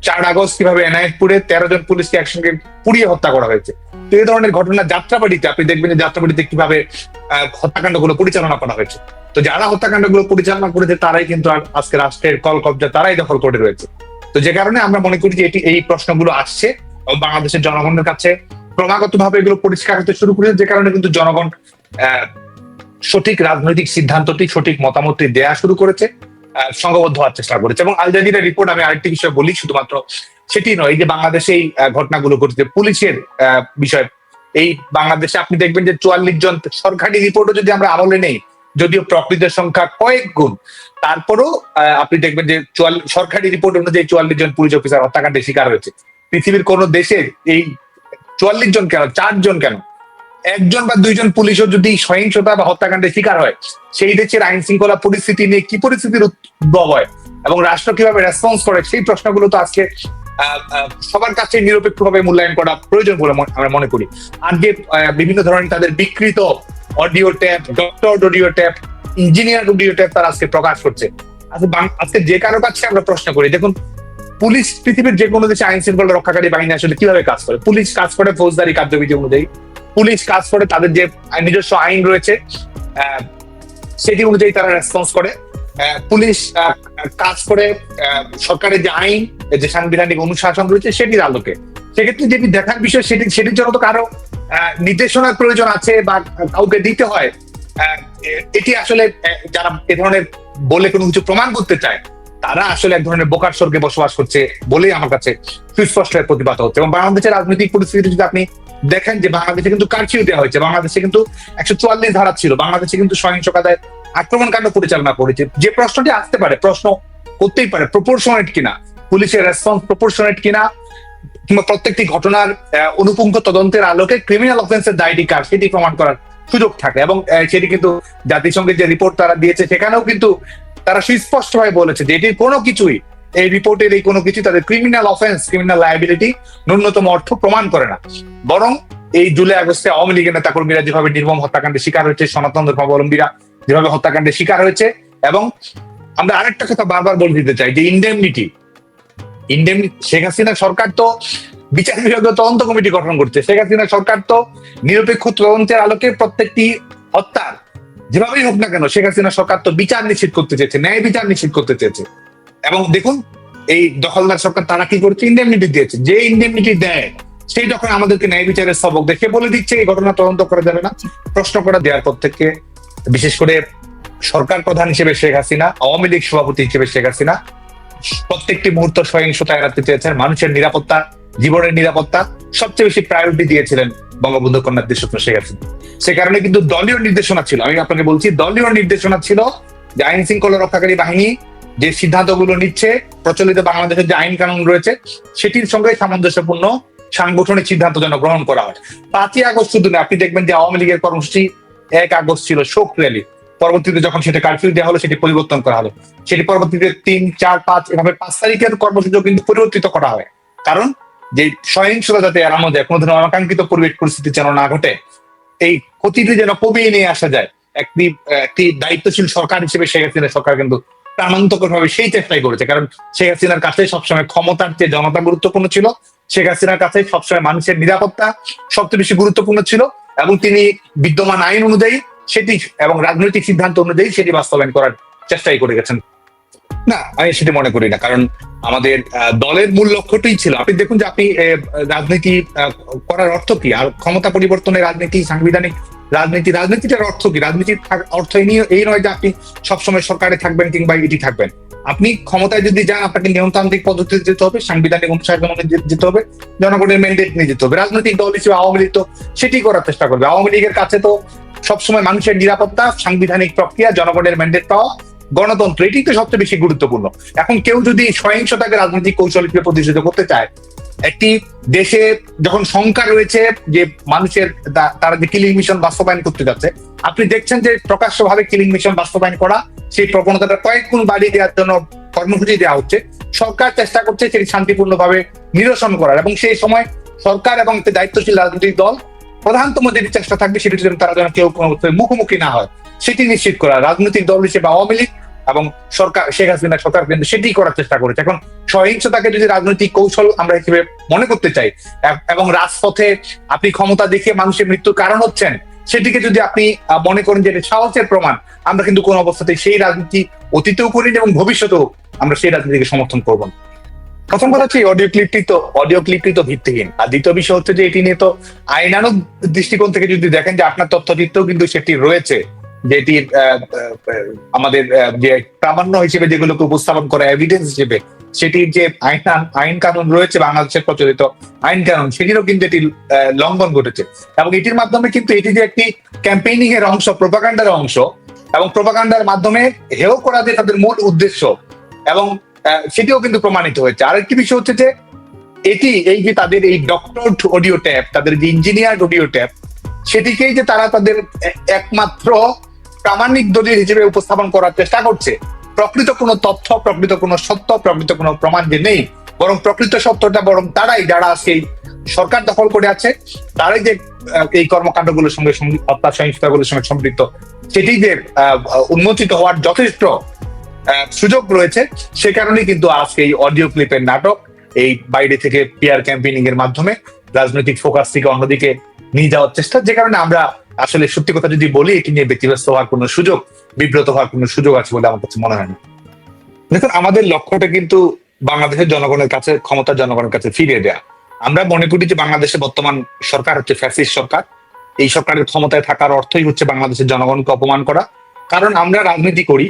4 আগস্ট কিভাবে এনায়েতপুরে 13 জন পুলিশকে একসঙ্গে পুড়িয়ে হত্যা করা হয়েছে। তো এই ধরনের ঘটনা যাত্রাবাড়িতে আপনি দেখবেন যে যাত্রাবাড়িতে কিভাবে হত্যাকাণ্ডগুলো পরিচালনা করা হয়েছে। তো যারা হত্যাকাণ্ডগুলো পরিচালনা করেছে তারাই কিন্তু আজকে রাষ্ট্রের কল কবজা তারাই দখল করে রয়েছে। তো যে কারণে আমরা মনে করি যে এই প্রশ্নগুলো আসছে এবং বাংলাদেশের জনগণের কাছে ক্রমাগত ভাবে এগুলো পরিষ্কার হতে শুরু করেছে, যে কারণে কিন্তু জনগণ সঠিক রাজনৈতিক সিদ্ধান্তটি, সঠিক মতামতটি দেয়া শুরু করেছে, সংঘবদ্ধ হওয়ার চেষ্টা করেছে। এবং আল জাজিরা রিপোর্ট, আমি আরেকটি বিষয় বলি, শুধুমাত্র সেটি নয়, এই যে বাংলাদেশে এই ঘটনাগুলো ঘটেছে পুলিশের বিষয়, এই বাংলাদেশে আপনি দেখবেন যে 44 জন, সরকারি রিপোর্টও যদি আমরা আমলে নেই, যদিও প্রকৃত সংখ্যা কয়েক গুণ, তারপরও আপনি দেখবেন যে সরকারি রিপোর্ট অনুযায়ী 44 জন পুলিশ অফিসার হত্যাকাণ্ডের শিকার হয়েছে। পৃথিবীর কোন দেশে এই 44 জন কেন, 4 জন কেন, 1 জন বা 2 জন পুলিশও যদি সহিংসতা বা হত্যাকাণ্ডের শিকার হয়, সেই দেশের আইন শৃঙ্খলা পরিস্থিতি নিয়ে কি পরিস্থিতির উদ্ভব হয় এবং রাষ্ট্র কিভাবে রেসপন্স করে, সেই প্রশ্নগুলো তো আজকে সবার কাছে নিরপেক্ষভাবে মূল্যায়ন করা প্রয়োজন বলে আমরা মনে করি। আর যে বিভিন্ন ধরনের তাদের বিকৃত audio tap, doctor audio tap, engineer audio tap তারা আজকে প্রকাশ করছে, আজকে যে কারো কাছে আমরা প্রশ্ন করি, দেখুন পুলিশ পৃথিবীর যে কোনো দেশে আইন শৃঙ্খলা রক্ষাকারী বাহিনী আসলে কিভাবে কাজ করে। পুলিশ কাজ করে ফৌজদারি কার্যবিধি অনুযায়ী, পুলিশ কাজ করে তাদের যে নিজস্ব আইন রয়েছে সেটি অনুযায়ী তারা রেসপন্স করে। পুলিশ কাজ করে সরকারের যে আইন, যে সাংবিধানিক অনুশাসন রয়েছে সেটির আলোকে। সেক্ষেত্রে যেটি দেখার বিষয় সেটির জন্য তো কারো নির্দেশনার প্রয়োজন আছে বা কাউকে দিতে হয়। এটি আসলে যারা এ ধরনের বলে কোনো কিছু প্রমাণ করতে চায় তারা আসলে এক ধরনের বোকার স্বর্গে বসবাস করছে বলেই আমার কাছে সুস্পষ্ট প্রতিবাদ হচ্ছে। এবং বাংলাদেশের রাজনৈতিক পরিস্থিতি যদি আপনি দেখেন যে বাংলাদেশে কিন্তু কারফিউ দেওয়া হয়েছে, বাংলাদেশে কিন্তু 144 ধারা ছিল, বাংলাদেশে কিন্তু সহিংসতায় আক্রমণকাণ্ড পরিচালনা করেছে। যে প্রশ্নটি আসতে পারে, প্রশ্ন করতেই পারে, প্রপোর্শনেট কিনা, পুলিশের রেসপন্স প্রপোর্শনেট কিনা, কিংবা প্রত্যেকটি ঘটনার অনুপুঙ্খ তদন্তের আলোকে ক্রিমিনাল অফেন্সের দায়টি কার সেটি প্রমাণ করার সুযোগ থাকে। এবং সেটি কিন্তু জাতিসংঘের যে রিপোর্ট তারা দিয়েছে সেখানেও কিন্তু তারা সুস্পষ্টভাবে বলেছে যে এটির কোনো কিছুই, এই রিপোর্টের এই কোনো কিছু তাদের ক্রিমিনাল অফেন্স, ক্রিমিনাল লায়াবিলিটি ন্যূনতম অর্থ প্রমাণ করে না। বরং এই জুলাই আগস্টে আওয়ামী লীগের নেতাকর্মীরা যেভাবে নির্মম হত্যাকাণ্ডের শিকার হয়েছে, সনাতন ধর্মাবলম্বীরা যেভাবে হত্যাকাণ্ডের শিকার হয়েছে, এবং আমরা আরেকটা কথা বারবার বলে দিতে চাই যে ইন্ডেমনিটি শেখ হাসিনা সরকার তো বিচার বিভাগীয় তদন্ত কমিটি গঠন করছে, শেখ হাসিনা সরকার তো নিরপেক্ষ তদন্তের আলোকে প্রত্যেকটি হত্যার যেভাবেই হোক না কেন শেখ হাসিনা সরকার তো বিচার নিশ্চিত করতে চেয়েছে, ন্যায় বিচার নিশ্চিত করতে চেয়েছে। এবং দেখুন এই দখলদার সরকার তারা কি করছে, ইন্ডেমনিটি দিয়েছে। যে ইন্ডেমনিটি দেয় সেই যখন আমাদেরকে ন্যায় বিচারের সবক দেখে বলে দিচ্ছে এই ঘটনা তদন্ত করা যাবে না, প্রশ্ন করা দেওয়ার পর থেকে বিশেষ করে সরকার প্রধান হিসেবে শেখ হাসিনা, আওয়ামী লীগ সভাপতি হিসেবে শেখ হাসিনা প্রত্যেকটি মুহূর্ত সহিংসতা এড়াতে চেয়েছেন, মানুষের নিরাপত্তা, জীবনের নিরাপত্তা সবচেয়ে বেশি প্রায়োরিটি দিয়েছিলেন বঙ্গবন্ধু কন্যা দেশরত্ন শেখ হাসিনা। সে কারণে কিন্তু দলীয় নির্দেশনা ছিল, আমি আপনাকে বলছি দলীয় নির্দেশনা ছিল যে আইন শৃঙ্খলা রক্ষাকারী বাহিনী যে সিদ্ধান্তগুলো নিচ্ছে, প্রচলিত বাংলাদেশের যে আইন কানুন রয়েছে সেটির সঙ্গে সামঞ্জস্যপূর্ণ সাংগঠনিক সিদ্ধান্ত যেন গ্রহণ করা হয়। 5ই আগস্ট শুধু না, আপনি দেখবেন যে আওয়ামী লীগের কর্মসূচি 1 আগস্ট ছিল শোক র্যালি, পরবর্তীতে যখন সেটা কারফিউ দেওয়া হলো সেটি পরিবর্তন করা হলো, সেটি পরবর্তীতে 3, 4, 5 এভাবে 5 তারিখের কর্মসূচি কিন্তু পরিবর্তিত করা হয়। কারণ যে সহিংসতা যাতে এড়ানো যায়, কোনো ধরনের অনাকাঙ্ক্ষিত পরিস্থিতি যেন না ঘটে, এই ক্ষতিটি যেন কমিয়ে নিয়ে আসা যায়, একটি দায়িত্বশীল সরকার হিসেবে শেখ হাসিনা সরকার কিন্তু প্রাণান্তকর ভাবে সেই চেষ্টাই করেছে। কারণ শেখ হাসিনার কাছে সবসময় ক্ষমতার চেয়ে জনতা গুরুত্বপূর্ণ ছিল, শেখ হাসিনার কাছে সবসময় মানুষের নিরাপত্তা সবচেয়ে বেশি গুরুত্বপূর্ণ ছিল, এবং তিনি বিদ্যমান আইন অনুযায়ী সেটি এবং রাজনৈতিক সিদ্ধান্ত অনুযায়ী সেটি বাস্তবায়ন করার চেষ্টাই করে গেছেন। না, আমি সেটি মনে করি না, কারণ আমাদের দলের মূল লক্ষ্যটাই ছিল, আপনি দেখুন যে আপনি রাজনীতি করার অর্থ কি, আর ক্ষমতা পরিবর্তনের রাজনীতি, সাংবিধানিক রাজনীতিটার অর্থ কি? রাজনীতির অর্থ এই নয় যে আপনি সবসময় সরকারে থাকবেন কিংবা এটি থাকবেন। আপনি ক্ষমতায় যদি যান আপনাকে নিয়মতান্ত্রিক পদ্ধতিতে যেতে হবে, সাংবিধানিক অনুশাসন যেতে হবে, জনগণের ম্যান্ডেট নিয়ে যেতে হবে। রাজনৈতিক দল হিসেবে আওয়ামী লীগ তো সেটি করার চেষ্টা করবে। আওয়ামী লীগের কাছে তো সবসময় মানুষের নিরাপত্তা, সাংবিধানিক প্রক্রিয়া, জনগণের ম্যান্ডেট পাওয়া, গণতন্ত্র, এটি তো সবচেয়ে বেশি গুরুত্বপূর্ণ। এখন কেউ যদি সহিংসতাকে রাজনৈতিক কৌশল হিসেবে প্রতিষ্ঠিত করতে চায়, একটি দেশে যখন সংখ্যা রয়েছে যে মানুষের তারা যে কিলিং মিশন বাস্তবায়ন করতে যাচ্ছে, আপনি দেখছেন যে প্রকাশ্যভাবে কিলিং মিশন বাস্তবায়ন করা, সেই প্রবণতাটা কয়েক গুণ বাড়িয়ে দেওয়ার জন্য কর্মসূচি দেওয়া হচ্ছে। সরকার চেষ্টা করছে সেটি শান্তিপূর্ণভাবে নিরসন করার, এবং সেই সময় সরকার এবং দায়িত্বশীল রাজনৈতিক দল প্রধানতম যেটি চেষ্টা থাকবে সেটি যেন তারা যেন কেউ কোনো মুখোমুখি না হয় সেটি নিশ্চিত করা। রাজনৈতিক দল হিসেবে আওয়ামী লীগ এবং সরকার, শেখ হাসিনা সরকার কিন্তু সেটি করার চেষ্টা করেছে। এখন সহিংসতাকে যদি রাজনৈতিক কৌশল আমরা হিসেবে মনে করতে চাই এবং রাজপথে আপনি ক্ষমতা দেখিয়ে মানুষের মৃত্যুর কারণ হচ্ছেন সেটিকে যদি আপনি মনে করেন যে সাহসের প্রমাণ, আমরা কিন্তু কোন অবস্থাতেই সেই রাজনীতি অতীতেও করিনি এবং ভবিষ্যতেও আমরা সেই রাজনীতিকে সমর্থন করবো না। প্রথম কথা হচ্ছে অডিও ক্লিপটি তো ভিত্তিহীন, আর দ্বিতীয় বিষয় হচ্ছে যে এটি নিয়ে তো আইনানুগ দৃষ্টিকোণ থেকে যদি দেখেন যে আপনার তথ্যচিত্রেও কিন্তু সেটি রয়েছে, যেটি আমাদের যে প্রামাণ্য হিসেবে যেগুলোকে উপস্থাপন করা এভিডেন্স হিসেবে সেটির যে আইন কানুন রয়েছে, বাংলাদেশের প্রচলিত আইন কানুন, সেটিরও কিন্তু এটি লঙ্ঘন ঘটেছে। এবং এটির মাধ্যমে কিন্তু এটি যে একটি ক্যাম্পেইনিং এর অংশ, প্রোপাগান্ডার অংশ, এবং প্রোপাগান্ডার মাধ্যমে হেয় করা যে তাদের মূল উদ্দেশ্য, এবং সেটিও কিন্তু প্রমাণিত হয়েছে। আরেকটি বিষয় হচ্ছে যে এই যে তাদের এই ডক্টরড অডিও ট্যাপ, তাদের যে ইঞ্জিনিয়ার্ড অডিও ট্যাপ, সেটিকেই যে তারা তাদের একমাত্র প্রামাণিক দলিল হিসেবে উপস্থাপন করার চেষ্টা করছে। প্রকৃত কোনো তথ্য, প্রকৃত কোনো সত্য, প্রকৃত কোনো প্রমাণ যে নেই, বরং প্রকৃত সত্যটা বরং তারাই, যারা সেই সরকার দখল করে আছে, তারাই যে এই কর্মকাণ্ডগুলোর সঙ্গে হত্যা সহিংসতাগুলোর সঙ্গে সম্পৃক্ত, সেটি যে উন্মোচিত হওয়ার যথেষ্ট সুযোগ রয়েছে। সে কারণেই কিন্তু আজকে এই অডিও ক্লিপের নাটক, এই বাইরে থেকে পিআর ক্যাম্পেইনিং এর মাধ্যমে রাজনৈতিক ফোকাস থেকে অন্যদিকে নিয়ে যাওয়ার চেষ্টা, যে কারণে আমরা আসলে সত্যি কথা যদি বলি এটি নিয়ে ব্যতিব্যস্ত হওয়ার কোনো সুযোগ, বিব্রত হওয়ার কোনো সুযোগ আছে বলে আমার কাছে মনে হয় না। দেখুন, আমাদের লক্ষ্যটা কিন্তু বাংলাদেশের জনগণের কাছে, ক্ষমতা জনগণের কাছে ফিরিয়ে দেয়া। আমরা মনে করি যে বাংলাদেশে বর্তমান সরকার হচ্ছে ফ্যাসিস্ট সরকার। এই সরকারের ক্ষমতায় থাকার অর্থই হচ্ছে বাংলাদেশের জনগণকে অপমান করা। কারণ আমরা রাজনীতি করি,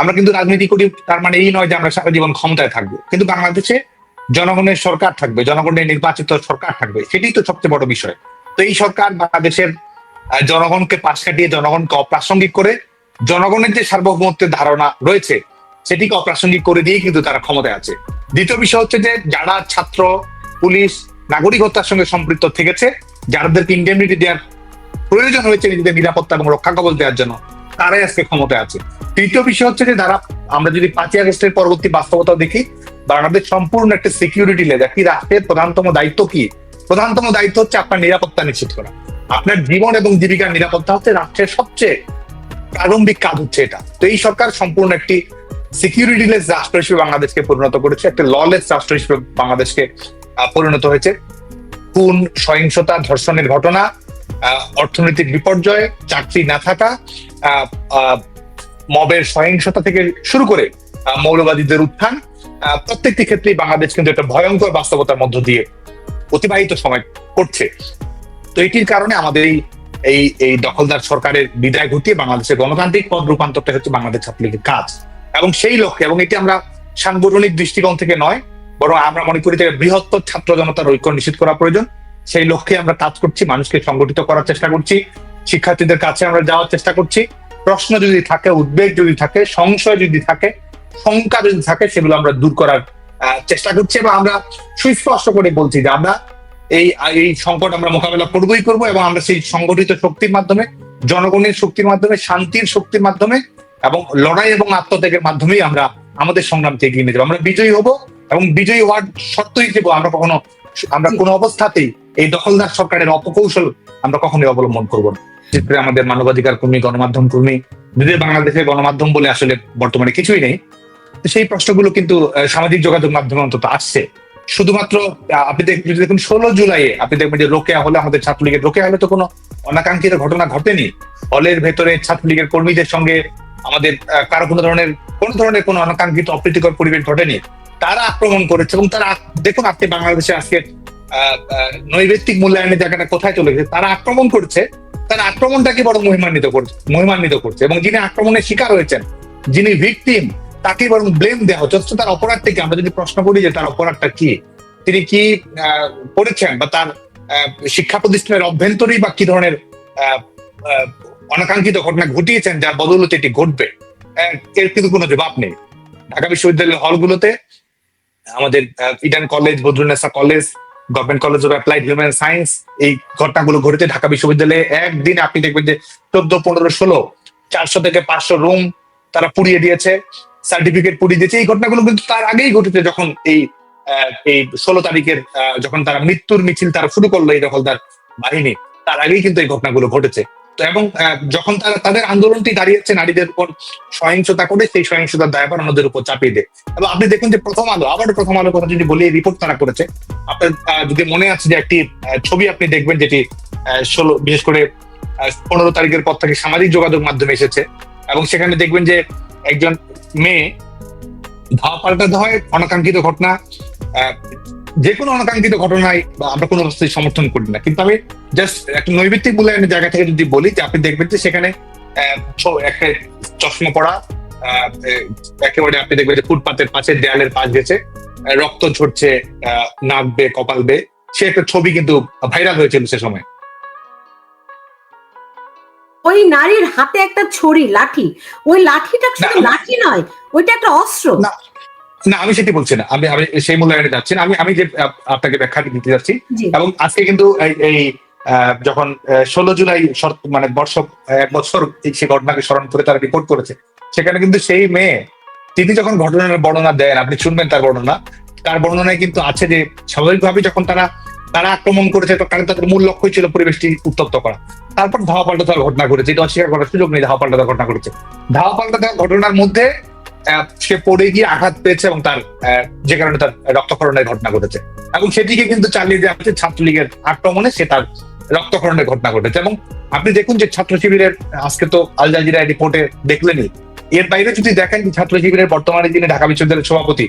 আমরা কিন্তু রাজনীতি করি তার মানে এই নয় যে আমরা সারা জীবন ক্ষমতায় থাকবো, কিন্তু বাংলাদেশে জনগণের সরকার থাকবে, জনগণের নির্বাচিত সরকার থাকবে, সেটাই তো সবচেয়ে বড় বিষয়। তো এই সরকার বাংলাদেশের জনগণকে পাশ কাটিয়ে, জনগণকে অপ্রাসঙ্গিক করে, জনগণের যে সার্বভৌমত্বের ধারণা রয়েছে সেটিকে অপ্রাসঙ্গিক করে দিয়ে কিন্তু তারা ক্ষমতায় আছে। দ্বিতীয় বিষয় হচ্ছে যে যারা ছাত্র, পুলিশ, নাগরিক হত্যার সঙ্গে সম্পৃক্ত থেকেছে, যাদেরকে ইন্ডেমনিটি দেওয়ার প্রয়োজন হয়েছে নিজেদের নিরাপত্তা এবং রক্ষা কবচ দেওয়ার জন্য, তারাই আজকে ক্ষমতায় আছে। তৃতীয় বিষয় হচ্ছে যে যারা, আমরা যদি 5ই আগস্টের পরবর্তী বাস্তবতা দেখি, বাংলাদেশ সম্পূর্ণ একটা সিকিউরিটি লেজ। একটি রাষ্ট্রের প্রধানতম দায়িত্ব কি? প্রধানতম দায়িত্ব হচ্ছে আপনার নিরাপত্তা নিশ্চিত করা। আপনার জীবন এবং জীবিকার নিরাপত্তা হচ্ছে রাষ্ট্রের সবচেয়ে প্রারম্ভিক কাজ হচ্ছে এটা। তো এই সরকার সম্পূর্ণ একটি সিকিউরিটিলেস রাষ্ট্র হিসেবে বাংলাদেশকে পরিণত করেছে, একটা ললেস রাষ্ট্র হিসেবে বাংলাদেশকে পরিণত হয়েছে। খুন, সহিংসতা, ধর্ষণের ঘটনা, অর্থনৈতিক বিপর্যয়, চাকরি না থাকা, মবের সহিংসতা থেকে শুরু করে মৌলবাদীদের উত্থান, প্রত্যেকটি ক্ষেত্রেই বাংলাদেশ কিন্তু একটা ভয়ঙ্কর বাস্তবতার মধ্য দিয়ে অতিবাহিত সময় করছে। তো এটির কারণে আমাদের এই দখলদার সরকারের বিদায় ঘটিয়ে বাংলাদেশের গণতান্ত্রিক পথ রূপান্তরটা হচ্ছে বাংলাদেশ ছাত্রলীগের কাজ। এবং সেই লক্ষ্যে, এবং এটি আমরা সাংগঠনিক দৃষ্টিকোণ থেকে নয়, বরং আমরা মনে করি যে বৃহত্তর ছাত্র জনতার ঐক্য নিশ্চিত করা প্রয়োজন। সেই লক্ষ্যে আমরা কাজ করছি, মানুষকে সংগঠিত করার চেষ্টা করছি, শিক্ষার্থীদের কাছে আমরা যাওয়ার চেষ্টা করছি। প্রশ্ন যদি থাকে, উদ্বেগ যদি থাকে, সংশয় যদি থাকে, শঙ্কা যদি থাকে, সেগুলো আমরা দূর করার চেষ্টা করছি। এবং আমরা সুস্পষ্ট করে বলছি যে আমরা এই সংকট আমরা মোকাবেলা করবোই করবো, এবং আমরা সেই সংগঠিত শক্তির মাধ্যমে, জনগণের শক্তির মাধ্যমে, শান্তির শক্তির মাধ্যমে এবং লড়াই এবং আত্মত্যাগের মাধ্যমেই আমরা আমাদের সংগ্রামকে এগিয়ে নিয়ে যাবো। আমরা বিজয়ী হব, এবং বিজয়ী হওয়ার শর্ত হিসেবে আমরা কোনো অবস্থাতেই এই দখলদার সরকারের অপকৌশল আমরা কখনোই অবলম্বন করবো না। বিশেষ করে আমাদের মানবাধিকার কর্মী, গণমাধ্যম কর্মী, যদিও বাংলাদেশের গণমাধ্যম বলে আসলে বর্তমানে কিছুই নেই, সেই প্রশ্নগুলো কিন্তু সামাজিক যোগাযোগ মাধ্যমে অন্তত আসছে। শুধুমাত্র আপনি দেখুন 16 জুলাইয়ে আপনি দেখবেন যে রোকেয়া হলে, আমাদের ছাত্রলীগের রোকেয়া হলে তো কোনো অনাকাঙ্ক্ষিত ঘটনা ঘটেনি। হলের ভেতরে ছাত্রলীগের কর্মীদের সঙ্গে আমাদের কারো কোনো ধরনের কোনো অনাকাঙ্ক্ষিত অপ্রীতিকর পরিবেশ ঘটেনি। তারা আক্রমণ করেছে, এবং তারা দেখুন, আপনি বাংলাদেশে আজকে নৈবেত্তিক মূল্যায়নের জায়গাটা কোথায় চলে গেছে। তারা আক্রমণ করছে, তার আক্রমণটাকে বড় মহিমান্বিত করছে, এবং যিনি আক্রমণের শিকার হয়েছেন, যিনি ভিকটিম, তাকে বরং ব্লেম দেওয়া হচ্ছে। অথচ তার অপরাধটা কি? আমরা যদি প্রশ্ন করি যে তার অপরাধটা কি, তিনি কি করেছেন, বা তার শিক্ষা প্রতিষ্ঠানের অভ্যন্তরেই বা কি ধরনের অনাকাঙ্ক্ষিত ঘটনা ঘটিয়েছেন যার বদৌলতে এটি ঘটবে, এর কিন্তু কোনো জবাব নেই। ঢাকা বিশ্ববিদ্যালয়ের হলগুলোতে, আমাদের Eden college, Badrunnesa college, government college of applied human science, এই ঘটনাগুলো ঘটেছে। ঢাকা বিশ্ববিদ্যালয়ে একদিন আপনি দেখবেন যে 14, 15, 16, 400 থেকে 500 রুম তারা পুড়িয়ে দিয়েছে, সার্টিফিকেট পুড়িয়ে দিয়েছে। এই ঘটনাগুলো কিন্তু তার আগেই ঘটেছে, যখন এই 16 তারিখের যখন তারা মৃত্যুর মিছিল তারা শুরু করলো এই দখলদার বাহিনী, তার আগেই কিন্তু এই ঘটনাগুলো ঘটেছে। তো এবং যখন তাদের আন্দোলনটি দাঁড়িয়েছে নারীদের উপর সহিংসতা করে, সেই সহিংসতার দায়ভার অন্যদের উপর চাপিয়ে দেয়। এবং আপনি দেখুন যে প্রথম আলোর কথা যদি বলি, রিপোর্ট তারা করেছে। আপনার যদি মনে আছে যে একটি ছবি আপনি দেখবেন, যেটি বিশেষ করে 15 তারিখের পর থেকে সামাজিক যোগাযোগ মাধ্যমে এসেছে, এবং সেখানে দেখবেন যে একজন মেয়ে ধাওয়া পাল্টাতে হয়। অনাকাঙ্ক্ষিত ঘটনা, যে কোনো অনাকাঙ্ক্ষিত ঘটনায় আমরা কোনো অবস্থায় সমর্থন করি না, কিন্তু আমি জাস্ট একটা নৈমিত্তিক মূল্যায়নের জায়গা থেকে যদি বলি, যে আপনি দেখবেন যে সেখানে একটা চশমা পড়া, একেবারে আপনি দেখবেন যে ফুটপাতের পাশে দেয়ালের পাশ গেছে, রক্ত ঝরছে নাক বেয়ে, কপাল বেয়ে, সে একটা ছবি কিন্তু ভাইরাল হয়েছিল সে সময়। ওই নারীর হাতে একটা ছড়ি, লাঠি, ওই লাঠিটা শুধু লাঠি নয়, ওইটা একটা অস্ত্র। না, আমি সেটি বলছি না, আমি সেই মূল্যায়নে যাচ্ছি না। আমি যে আপনাকে ব্যাখ্যা দিতে যাচ্ছি। এবং আজকে কিন্তু এই যখন 16 জুলাই মানে এক বছর সেই ঘটনাকে স্মরণ করে তারা রিপোর্ট করেছে, সেখানে কিন্তু সেই মেয়ে, তিনি যখন ঘটনার বর্ণনা দেন, আপনি শুনবেন তার বর্ণনায় কিন্তু আছে যে স্বাভাবিকভাবে যখন তারা আক্রমণ করেছে, কারণ তাদের মূল লক্ষ্য ছিল পরিবেশটি উত্তপ্ত করা। তারপর ধাওয়া পাল্টা ঘটনা ঘটেছে, এটা অস্বীকার করার সুযোগ নেই। ধাওয়া পাল্টা ঘটনা ঘটেছে। ধাওয়া পাল্টা ঘটনার মধ্যে সে পড়ে গিয়ে আঘাত পেয়েছে এবং তার যে কারণে তার রক্তক্ষরণের ঘটনা ঘটেছে, এবং সেটিকে কিন্তু চালিয়ে দেওয়া হচ্ছে ছাত্রলীগের আক্রমণে সে তার রক্তক্ষরণের ঘটনা ঘটেছে। এবং আপনি দেখুন যে ছাত্র শিবিরের আজকে তো আল জাজিরা রিপোর্টে দেখলেনই, এর বাইরে যদি দেখেন ছাত্র শিবিরের বর্তমানে যিনি ঢাকা বিশ্ববিদ্যালয়ের সভাপতি,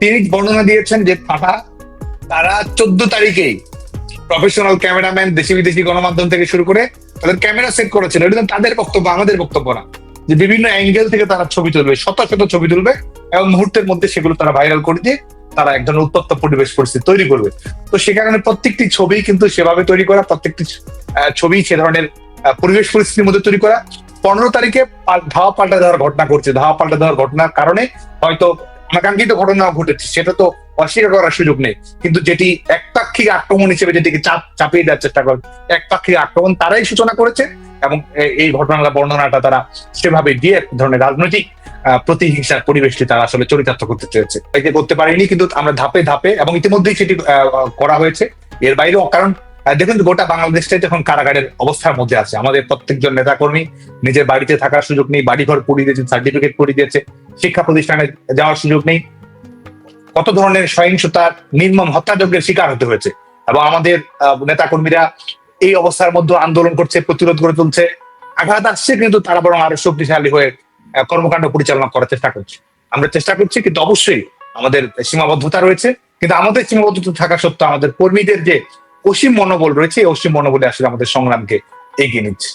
তিনি বর্ণনা দিয়েছেন যে তারা 14 তারিখেই প্রফেশনাল ক্যামেরাম্যান দেশি বিদেশি গণমাধ্যম থেকে শুরু করে তাদের ক্যামেরা সেট করেছিল। এটা তাদের বক্তব্য, আমাদের বক্তব্য না, যে বিভিন্ন অ্যাঙ্গেল থেকে তারা ছবি তুলবে, শত শত ছবি তুলবে এবং মুহূর্তের মধ্যে সেগুলো তারা ভাইরাল করে দিয়ে তারা এক ধরনের উত্তপ্ত পরিবেশ পরিস্থিতি তৈরি করবে। তো সে কারণে প্রত্যেকটি ছবি কিন্তু সেভাবে তৈরি করা, প্রত্যেকটি ছবি সে ধরনের পরিবেশ পরিস্থিতির মধ্যে তৈরি করা। 15 তারিখে ধাওয়া পাল্টা দেওয়ার ঘটনা করছে, ধাওয়া পাল্টা দেওয়ার ঘটনার কারণে হয়তো অনাকাঙ্ক্ষিত ঘটনা ঘটেছে, সেটা তো অস্বীকার করার সুযোগ নেই। কিন্তু যেটি একপাক্ষিক আক্রমণ হিসেবে যেটিকে চাপিয়ে দেওয়ার চেষ্টা করে, একপাক্ষিক আক্রমণ তারাই সূচনা করেছে এবং এই ঘটনার বর্ণনাটা তারা সেভাবে দিয়ে এক ধরনের রাজনৈতিক প্রতিহিংসার পরিবেশটি তারা আসলে চরিতার্থ করতে চেয়েছে। এটি করতে পারেনি, কিন্তু আমরা ধাপে ধাপে এবং ইতিমধ্যেই সেটি করা হয়েছে। এর বাইরেও, কারণ দেখুন গোটা বাংলাদেশটাই এখন কারাগারের অবস্থার মধ্যে আছে। আমাদের প্রত্যেকজন নেতাকর্মী নিজের বাড়িতে থাকার সুযোগ নেই, বাড়িঘর পুড়িয়ে দিয়েছে, সার্টিফিকেট পুড়িয়ে দিয়েছে, শিক্ষা প্রতিষ্ঠানে যাওয়ার সুযোগ নেই। কত ধরনের সহিংসতার নির্মম হত্যাযজ্ঞের শিকার হতে হয়েছে এবং আমাদের নেতাকর্মীরা এই অবস্থার মধ্যে আন্দোলন করছে, প্রতিরোধ করে তুলছে। আঘাত আসছে, কিন্তু তারা বরং আরো শক্তিশালী হয়ে কর্মকাণ্ড পরিচালনা করার চেষ্টা করছে। আমরা চেষ্টা করছি, কিন্তু অবশ্যই আমাদের সীমাবদ্ধতা রয়েছে। কিন্তু আমাদের সীমাবদ্ধতা থাকা সত্ত্বেও আমাদের কর্মীদের যে অসীম মনোবল রয়েছে, এই অসীম মনোবলে আসলে আমাদের সংগ্রামকে এগিয়ে নিচ্ছে।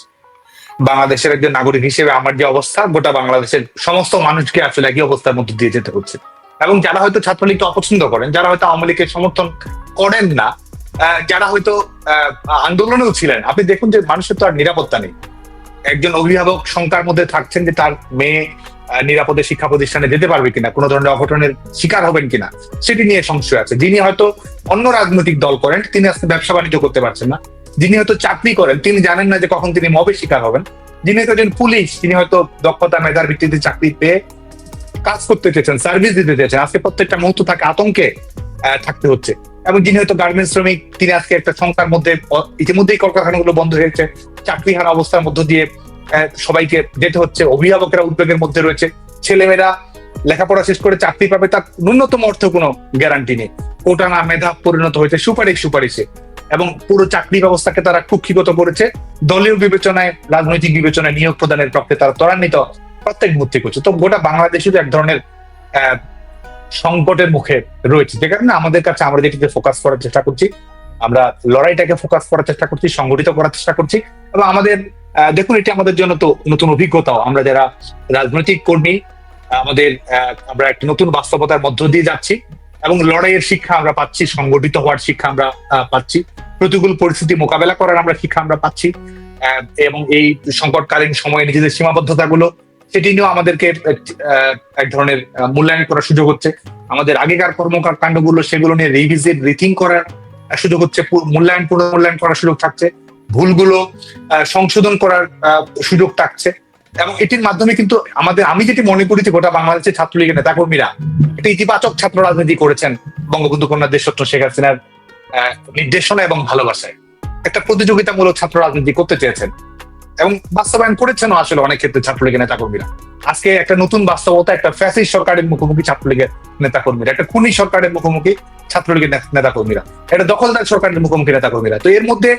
বাংলাদেশের একজন নাগরিক হিসেবে আমার যে অবস্থা, গোটা বাংলাদেশের সমস্ত মানুষকে আসলে একই অবস্থার মধ্যে দিয়ে যেতে হচ্ছে। এবং যারা হয়তো ছাত্রলীগকে অপছন্দ করেন, যারা হয়তো আওয়ামী লীগের সমর্থন করেন না, যারা হয়তো আন্দোলনেও ছিলেন, আপনি দেখুন যে মানুষের তো আর নিরাপত্তা নেই। একজন অভিভাবক শঙ্কার মধ্যে থাকছেন যে তার মেয়ে নিরাপদে শিক্ষা প্রতিষ্ঠানে যেতে পারবে কিনা, কোনো ধরনের অঘটনের শিকার হবেন কিনা, সেটি নিয়ে সংশয় আছে। যিনি হয়তো অন্য রাজনৈতিক দল করেন, তিনি আজকে ব্যবসা বাণিজ্য করতে পারছেন না। যিনি হয়তো চাকরি করেন, তিনি জানেন না যে কখন তিনি মবের শিকার হবেন। যিনি হয়তো একজন পুলিশ, তিনি হয়তো দক্ষতা মেধার ভিত্তিতে চাকরি পেয়ে কাজ করতে চেয়েছেন, সার্ভিস দিতে চেয়েছেন, আজকে প্রত্যেকটা মুহূর্ত তাকে আতঙ্কে থাকতে হচ্ছে। এবং যিনি হয়তো গার্মেন্টস শ্রমিক, তিনি আজকে একটা সংখ্যার মধ্যে, ইতিমধ্যেই কলকারখানাগুলো বন্ধ হয়েছে, চাকরিহারা অবস্থার মধ্য দিয়ে সবাইকে যেতে হচ্ছে। অভিভাবকেরা উদ্বেগের মধ্যে রয়েছে, ছেলেমেয়েরা লেখাপড়া শেষ করে চাকরি পাবে তার ন্যূনতম অর্থ কোনো গ্যারান্টি নেই। কোটা না মেধা পরিণত হয়েছে সুপারিশে, এবং পুরো চাকরি ব্যবস্থাকে তারা কুক্ষিগত করেছে। দলীয় বিবেচনায়, রাজনৈতিক বিবেচনায় নিয়োগ প্রদানের পক্ষে তারা ত্বরান্বিত প্রত্যেক মুহূর্তে করছে। তো গোটা বাংলাদেশে এক ধরনের সংকটের মুখে রয়েছে, যে কারণে আমাদের কাছে আমরা যেটিকে ফোকাস করার চেষ্টা করছি, আমরা লড়াইটাকে ফোকাস করার চেষ্টা করছি, সংগঠিত করার চেষ্টা করছি। এবং আমাদের দেখুন, এটি আমাদের জন্য তো নতুন অভিজ্ঞতাও। আমরা যারা রাজনৈতিক কর্মী, আমরা একটা নতুন বাস্তবতার মধ্য দিয়ে যাচ্ছি এবং লড়াইয়ের শিক্ষা আমরা পাচ্ছি, সংগঠিত হওয়ার শিক্ষা আমরা পাচ্ছি, প্রতিকূল পরিস্থিতি মোকাবেলা করার আমরা শিক্ষা আমরা পাচ্ছি। এবং এই সংকটকালীন সময়ে নিজেদের সীমাবদ্ধতাগুলো, সেটি নিয়েও আমাদেরকে এক ধরনের মূল্যায়ন করার সুযোগ হচ্ছে। আমাদের আগেকার কর্মকাণ্ডগুলো, সেগুলো নিয়ে রিভিজিট, রিথিং করার সুযোগ হচ্ছে, পুনর্মূল্যায়ন করার সুযোগ থাকছে, ভুলগুলো সংশোধন করার সুযোগ থাকছে। এবং এটির মাধ্যমে কিন্তু আমি যেটি মনে করি যে গোটা বাংলাদেশের ছাত্রলীগের নেতাকর্মীরা একটা ইতিবাচক ছাত্র রাজনীতি করেছেন বঙ্গবন্ধু কন্যা দেশরত্ন শেখ হাসিনার নির্দেশনা এবং ভালোবাসায়। একটা প্রতিযোগিতামূলক ছাত্র রাজনীতি করতে চেয়েছেন এবং বাস্তবায়ন করেছেন আসলে অনেক ক্ষেত্রে ছাত্রলীগের নেতাকর্মীরা। আজকে একটা নতুন বাস্তবতা, একটা ফ্যাসিস্ট সরকারের মুখোমুখি ছাত্রলীগের নেতাকর্মীরা, একটা খুনি সরকারের মুখোমুখি ছাত্রলীগের নেতাকর্মীরা, একটা দখলদার সরকারের মুখোমুখি নেতাকর্মীরা। তো এর মধ্যে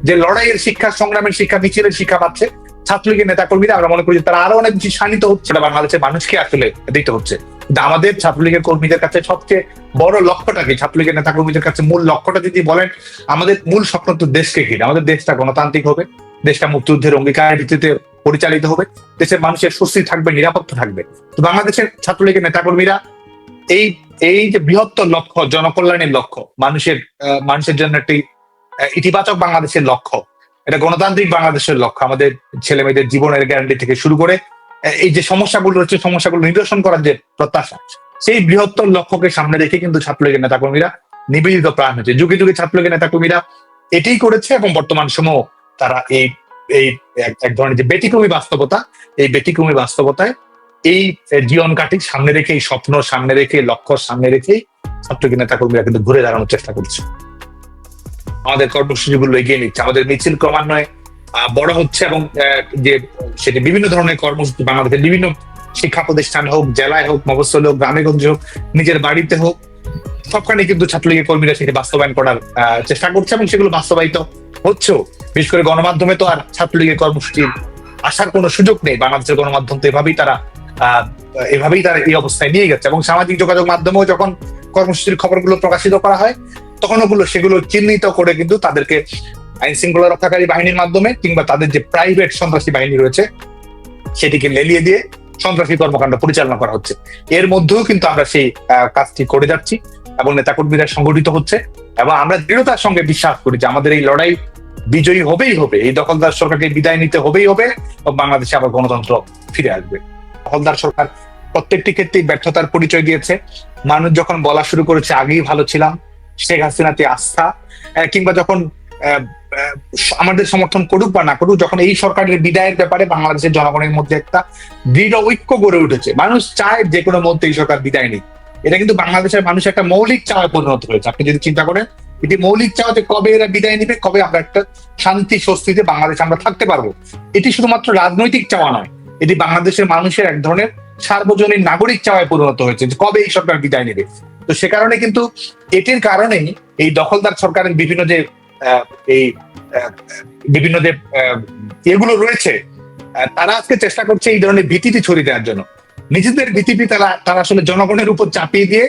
যে লড়াইয়ের শিক্ষা, সংগ্রামের শিক্ষা, মিছিলের শিক্ষা পাচ্ছে ছাত্রলীগের নেতাকর্মীরা, আমরা মনে করি যে তারা আরো অনেক বেশি শানিত হচ্ছে, বাংলাদেশের মানুষকে আসলে দিতে হচ্ছে। কিন্তু আমাদের ছাত্রলীগের কর্মীদের কাছে সবচেয়ে বড় লক্ষ্যটা কি, ছাত্রলীগের নেতাকর্মীদের কাছে মূল লক্ষ্যটা যদি বলেন, আমাদের মূল স্বপ্ন তো দেশকে ঘিরে। আমাদের দেশটা গণতান্ত্রিক হবে, দেশটা মুক্তিযুদ্ধের অঙ্গীকারের ভিত্তিতে পরিচালিত হবে, দেশের মানুষের স্বস্তি থাকবে, নিরাপত্তা থাকবে। তো বাংলাদেশের ছাত্রলীগের নেতাকর্মীরা এই যে বৃহত্তর লক্ষ্য, জনকল্যাণের লক্ষ্য, মানুষের জন্য একটি ইতিবাচক বাংলাদেশের লক্ষ্য, এটা গণতান্ত্রিক বাংলাদেশের লক্ষ্য, আমাদের ছেলে মেয়েদের জীবনের গ্যারান্টি থেকে শুরু করে এই যে সমস্যাগুলো রয়েছে, সমস্যাগুলো নিরসন করার যে প্রত্যাশা, সেই বৃহত্তর লক্ষ্যকে সামনে রেখে কিন্তু ছাত্রলীগের নেতাকর্মীরা নিবেদিত প্রাণ হয়েছে। যুগে যুগে ছাত্রলীগের নেতাকর্মীরা এটাই করেছে এবং বর্তমান সময় তারা এই এক ধরনের যে ব্যতিক্রমী বাস্তবতা, এই ব্যতিক্রমী বাস্তবতায় এই জীবন কাটি সামনে রেখে, এই স্বপ্ন সামনে রেখে, লক্ষ্য সামনে রেখেই ছাত্রলীগের নেতাকর্মীরা কিন্তু ঘুরে দাঁড়ানোর চেষ্টা করছে। আমাদের কর্মসূচিগুলো এগিয়ে নিচ্ছে, আমাদের মিছিল ক্রমান্বয়ে বড় হচ্ছে এবং যে সেটি বিভিন্ন ধরনের কর্মসূচি, বাংলাদেশের বিভিন্ন শিক্ষা প্রতিষ্ঠান হোক, জেলায় হোক, মফস্বলে হোক, গ্রামে গঞ্জে হোক, নিজের বাড়িতে হোক, সবখানে কিন্তু ছাত্রলীগের কর্মীরা সেটি বাস্তবায়ন করার চেষ্টা করছে এবং সেগুলো বাস্তবায়িত হচ্ছেও। বিশেষ করে গণমাধ্যমে তো আর ছাত্রলীগের কর্মসূচির আসার কোনো সুযোগ নেই। বাংলাদেশের গণমাধ্যম তো এভাবেই তারা এই অবস্থায় নিয়ে গেছে এবং সামাজিক যোগাযোগ মাধ্যমেও যখন কর্মসূচির খবরগুলো প্রকাশিত করা হয় তখন সেগুলো চিহ্নিত করে কিন্তু তাদেরকে আইন শৃঙ্খলা রক্ষাকারী বাহিনীর মাধ্যমে কিংবা তাদের যে প্রাইভেট সন্ত্রাসী বাহিনী রয়েছে সেটিকে লেলিয়ে দিয়ে সন্ত্রাসী কর্মকাণ্ড পরিচালনা করা হচ্ছে। এর মধ্যেও কিন্তু আমরা সেই কাজটি করে যাচ্ছি এবং নেতাকর্মীরা সংগঠিত হচ্ছে এবং আমরা দৃঢ়তার সঙ্গে বিশ্বাস করি যে আমাদের এই লড়াই বিজয়ী হবেই হবে। এই দখলদার সরকারকে বিদায় নিতে হবেই হবে এবং বাংলাদেশে আবার গণতন্ত্র ফিরে আসবে। দখলদার সরকার প্রত্যেকটি ক্ষেত্রেই ব্যর্থতার পরিচয় দিয়েছে। মানুষ যখন বলা শুরু করেছে আগেই ভালো ছিলাম, শেখ হাসিনাতে আস্থা, কিংবা যখন আমাদের সমর্থন করুক বা না করুক, যখন এই সরকারের বিদায়ের ব্যাপারে বাংলাদেশের জনগণের মধ্যে একটা দৃঢ় ঐক্য গড়ে উঠেছে, মানুষ চায় যে কোনো মুহূর্তে এই সরকার বিদায় নিক। এটা কিন্তু বাংলাদেশের মানুষ একটা মৌলিক চাওয়ায় পরিণত হয়েছে। আপনি যদি চিন্তা করেন, এটি মৌলিক চাওয়া যে কবে এরা বিদায় নিবে, কবে আমরা একটা শান্তি স্বস্তিতে বাংলাদেশে আমরা থাকতে পারবো। এটি শুধুমাত্র রাজনৈতিক চাওয়া নয়, এটি বাংলাদেশের মানুষের এক ধরনের সার্বজনীন নাগরিক চাওয়ায় পরিণত হয়েছে যে কবে এই সরকার বিদায় নেবে। তো সে কারণে কিন্তু এটির কারণেই এই দখলদার সরকারের বিভিন্ন যে এগুলো রয়েছে, তারা আজকে চেষ্টা করছে এই ধরনের ভীতিটি ছড়িয়ে দেওয়ার জন্য। নিজেদের ভীতিটি তারা আসলে জনগণের উপর চাপিয়ে দিয়ে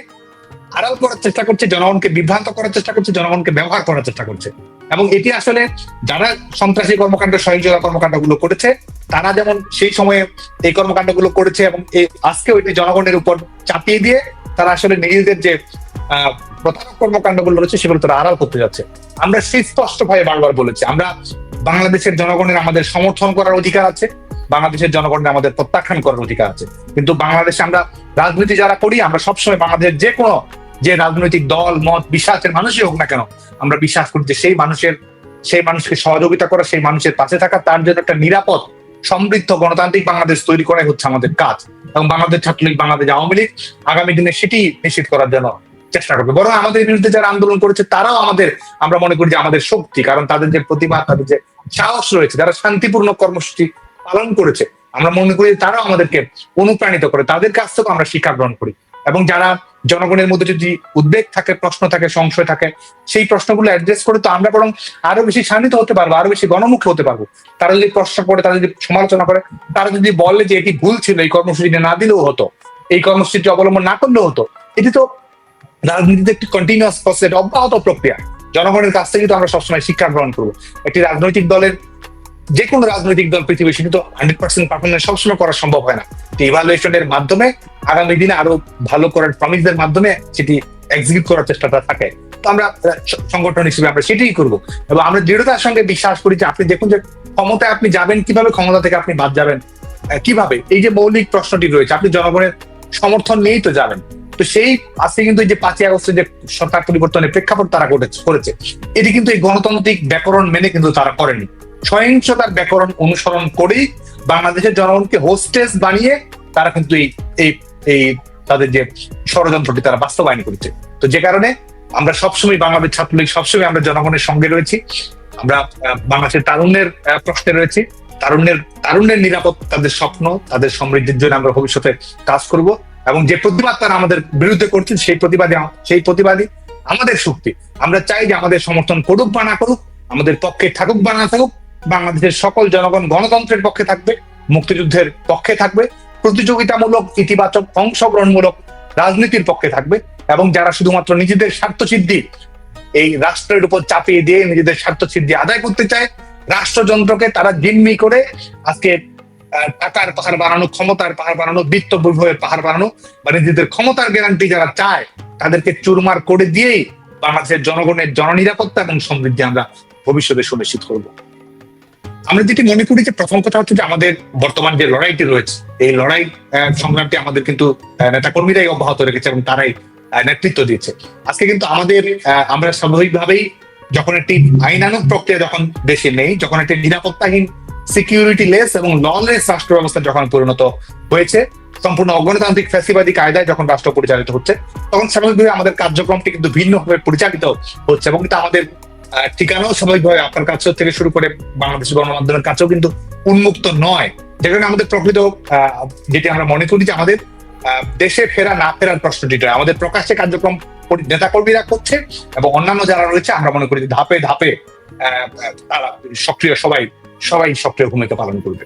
আড়াল করার চেষ্টা করছে, জনগণকে বিভ্রান্ত করার চেষ্টা করছে, জনগণকে ব্যবহার করার চেষ্টা করছে। এবং এটি আসলে যারা সন্ত্রাসী কর্মকাণ্ড, সহিংসতা কর্মকাণ্ড গুলো করেছে, তারা যেমন সেই সময়ে এই কর্মকাণ্ড গুলো করেছে এবং আজকেও এটি জনগণের উপর চাপিয়ে দিয়ে তারা আসলে নিজেদের যে প্রতারক কর্মকাণ্ড গুলো রয়েছে সেগুলো তারা আড়াল করতে যাচ্ছে। আমরা সেই স্পষ্টভাবে বারবার বলেছি, আমরা বাংলাদেশের জনগণের আমাদের সমর্থন করার অধিকার আছে, বাংলাদেশের জনগণের আমাদের প্রত্যাখ্যান করার অধিকার আছে। কিন্তু বাংলাদেশে আমরা রাজনীতি যারা করি, আমরা সবসময় বাংলাদেশের যে কোনো যে রাজনৈতিক দল, মত, বিশ্বাসের মানুষই হোক না কেন, আমরা বিশ্বাস করি যে সেই মানুষকে সহযোগিতা করা, সেই মানুষের পাশে থাকা, তার জন্য একটা নিরাপদ, সমৃদ্ধ গণতান্ত্রিক বাংলাদেশ তৈরি করাই হচ্ছে আমাদের কাজ। এবং বাংলাদেশ ছাত্রলীগ, বাংলাদেশ আওয়ামী লীগ আগামী দিনে সেটি নিশ্চিত করার জন্য চেষ্টা করবে। বরং আমাদের বিরুদ্ধে যারা আন্দোলন করেছে তারাও আমরা মনে করি যে আমাদের শক্তি, কারণ তাদের যে প্রতিভা, তাদের যে সাহস রয়েছে, যারা শান্তিপূর্ণ কর্মসূচি পালন করেছে, আমরা মনে করি তারাও আমাদেরকে অনুপ্রাণিত করে, তাদের কাছ থেকে আমরা শিক্ষা গ্রহণ করি। এবং যারা জনগণের মধ্যে যদি উদ্বেগ থাকে, প্রশ্ন থাকে, সংশয় থাকে, সেই প্রশ্নগুলো অ্যাড্রেস করে তো আমরা বরং আরো বেশি শান্তিত হতে পারবো, আরো বেশি গণমুখ হতে পারবো। তারা যদি প্রশ্ন করে, তারা যদি সমালোচনা করে, তারা যদি বলে যে এটি ভুল ছিল, এই কর্মসূচিটা না দিলেও হতো, এই কর্মসূচিটি অবলম্বন না করলেও হতো, এটি তো রাজনীতিতে একটি কন্টিনিউয়াস প্রসেস, অব্যাহত প্রক্রিয়া। জনগণের কাছ থেকে তো আমরা সবসময় শিক্ষা গ্রহণ করবো। একটি রাজনৈতিক দলের, যে কোনো রাজনৈতিক দল পৃথিবীর সেটি তো 100% পারফরমেন্স সবসময় করা সম্ভব হয় না। ইভালুয়েশনের মাধ্যমে আগামী দিনে আরো ভালো করার প্রমিসের মাধ্যমে সেটি এক্সিকিউট করার চেষ্টাটা থাকে। তো আমরা সংগঠন হিসেবে আমরা সেটাই করবো এবং আমরা দৃঢ়তার সঙ্গে বিশ্বাস করি যে আপনি দেখুন যে ক্ষমতায় আপনি যাবেন কিভাবে, ক্ষমতা থেকে আপনি বাদ যাবেন কিভাবে, এই যে মৌলিক প্রশ্নটি রয়েছে, আপনি জনগণের সমর্থন নিয়েই তো যাবেন। তো সেই আজকে কিন্তু এই যে 5ই আগস্টের যে সরকার পরিবর্তনের প্রেক্ষাপট তারা করেছে, এটি কিন্তু এই গণতান্ত্রিক ব্যাকরণ মেনে কিন্তু তারা করেনি। সহিংসতার ব্যাকরণ অনুসরণ করেই বাংলাদেশের জনগণকে হোস্টেস বানিয়ে তারা কিন্তু এই তাদের যে ষড়যন্ত্রটি তারা বাস্তবায়ন করেছে। তো যে কারণে আমরা সবসময় বাংলাদেশ ছাত্রলীগ সবসময় আমরা জনগণের সঙ্গে রয়েছি। আমরা বাংলাদেশের তারুণ্যের প্রশ্নে রয়েছি, তারুণ্যের নিরাপদ, তাদের স্বপ্ন, তাদের সমৃদ্ধির জন্য আমরা ভবিষ্যতে কাজ করব। এবং যে প্রতিবাদ তারা আমাদের বিরুদ্ধে করছে, সেই প্রতিবাদী আমাদের শক্তি। আমরা চাই যে আমাদের সমর্থন করুক বা না করুক, আমাদের পক্ষে থাকুক বা না থাকুক, বাংলাদেশের সকল জনগণ গণতন্ত্রের পক্ষে থাকবে, মুক্তিযুদ্ধের পক্ষে থাকবে, প্রতিযোগিতামূলক, ইতিবাচক, অংশগ্রহণমূলক রাজনীতির পক্ষে থাকবে। এবং যারা শুধুমাত্র নিজেদের স্বার্থসিদ্ধি এই রাষ্ট্রের উপর চাপিয়ে দিয়ে নিজেদের স্বার্থসিদ্ধি আদায় করতে চায়, রাষ্ট্রযন্ত্রকে তারা জিম্মি করে আজকে টাকার পাহাড় বানানো, ক্ষমতার পাহাড় বানানো, বিত্ত বৈভবের পাহাড় বানানো, বা নিজেদের ক্ষমতার গ্যারান্টি যারা চায় তাদেরকে চুরমার করে দিয়েই বাংলাদেশের জনগণের জননিরাপত্তা এবং সমৃদ্ধি আমরা ভবিষ্যতে সুনিশ্চিত করব। আমরা যেটি মনে করি যে প্রথম কথা হচ্ছে যে আমাদের বর্তমান যে লড়াইটি রয়েছে, এই লড়াই সংগ্রামটি আমাদের কিন্তু নেতাকর্মীরাই অব্যাহত রেখেছে এবং তারাই নেতৃত্ব দিয়েছে। আজকে কিন্তু আমরা স্বাভাবিকভাবেই যখন একটি আইনানুগ প্রক্রিয়া যখন দেশে নেই, যখন একটি নিরাপত্তাহীন, সিকিউরিটি লেস এবং ললেস রাষ্ট্র ব্যবস্থা যখন পরিণত হয়েছে, সম্পূর্ণ অগণতান্ত্রিক ফ্যাসিবাদী কায়দায় যখন রাষ্ট্র পরিচালিত হচ্ছে, তখন স্বাভাবিকভাবে আমাদের কার্যক্রমটি কিন্তু ভিন্নভাবে পরিচালিত হচ্ছে এবং কিন্তু আমাদের ঠিকানাও স্বাভাবিকভাবে আপনার কাছ থেকে শুরু করে বাংলাদেশের গণমাধ্যমের কাছেও কিন্তু উন্মুক্ত নয়। যে কারণে আমাদের প্রকৃত যেটি আমরা মনে করি যে আমাদের দেশে ফেরা না ফেরার প্রশ্নটি নয়, আমাদের প্রকাশ্যে কার্যক্রম নেতাকর্মীরা করছে এবং অন্যান্য যারা রয়েছে আমরা মনে করি ধাপে ধাপে তারা সক্রিয় সবাই সক্রিয় ভূমিকা পালন করবে।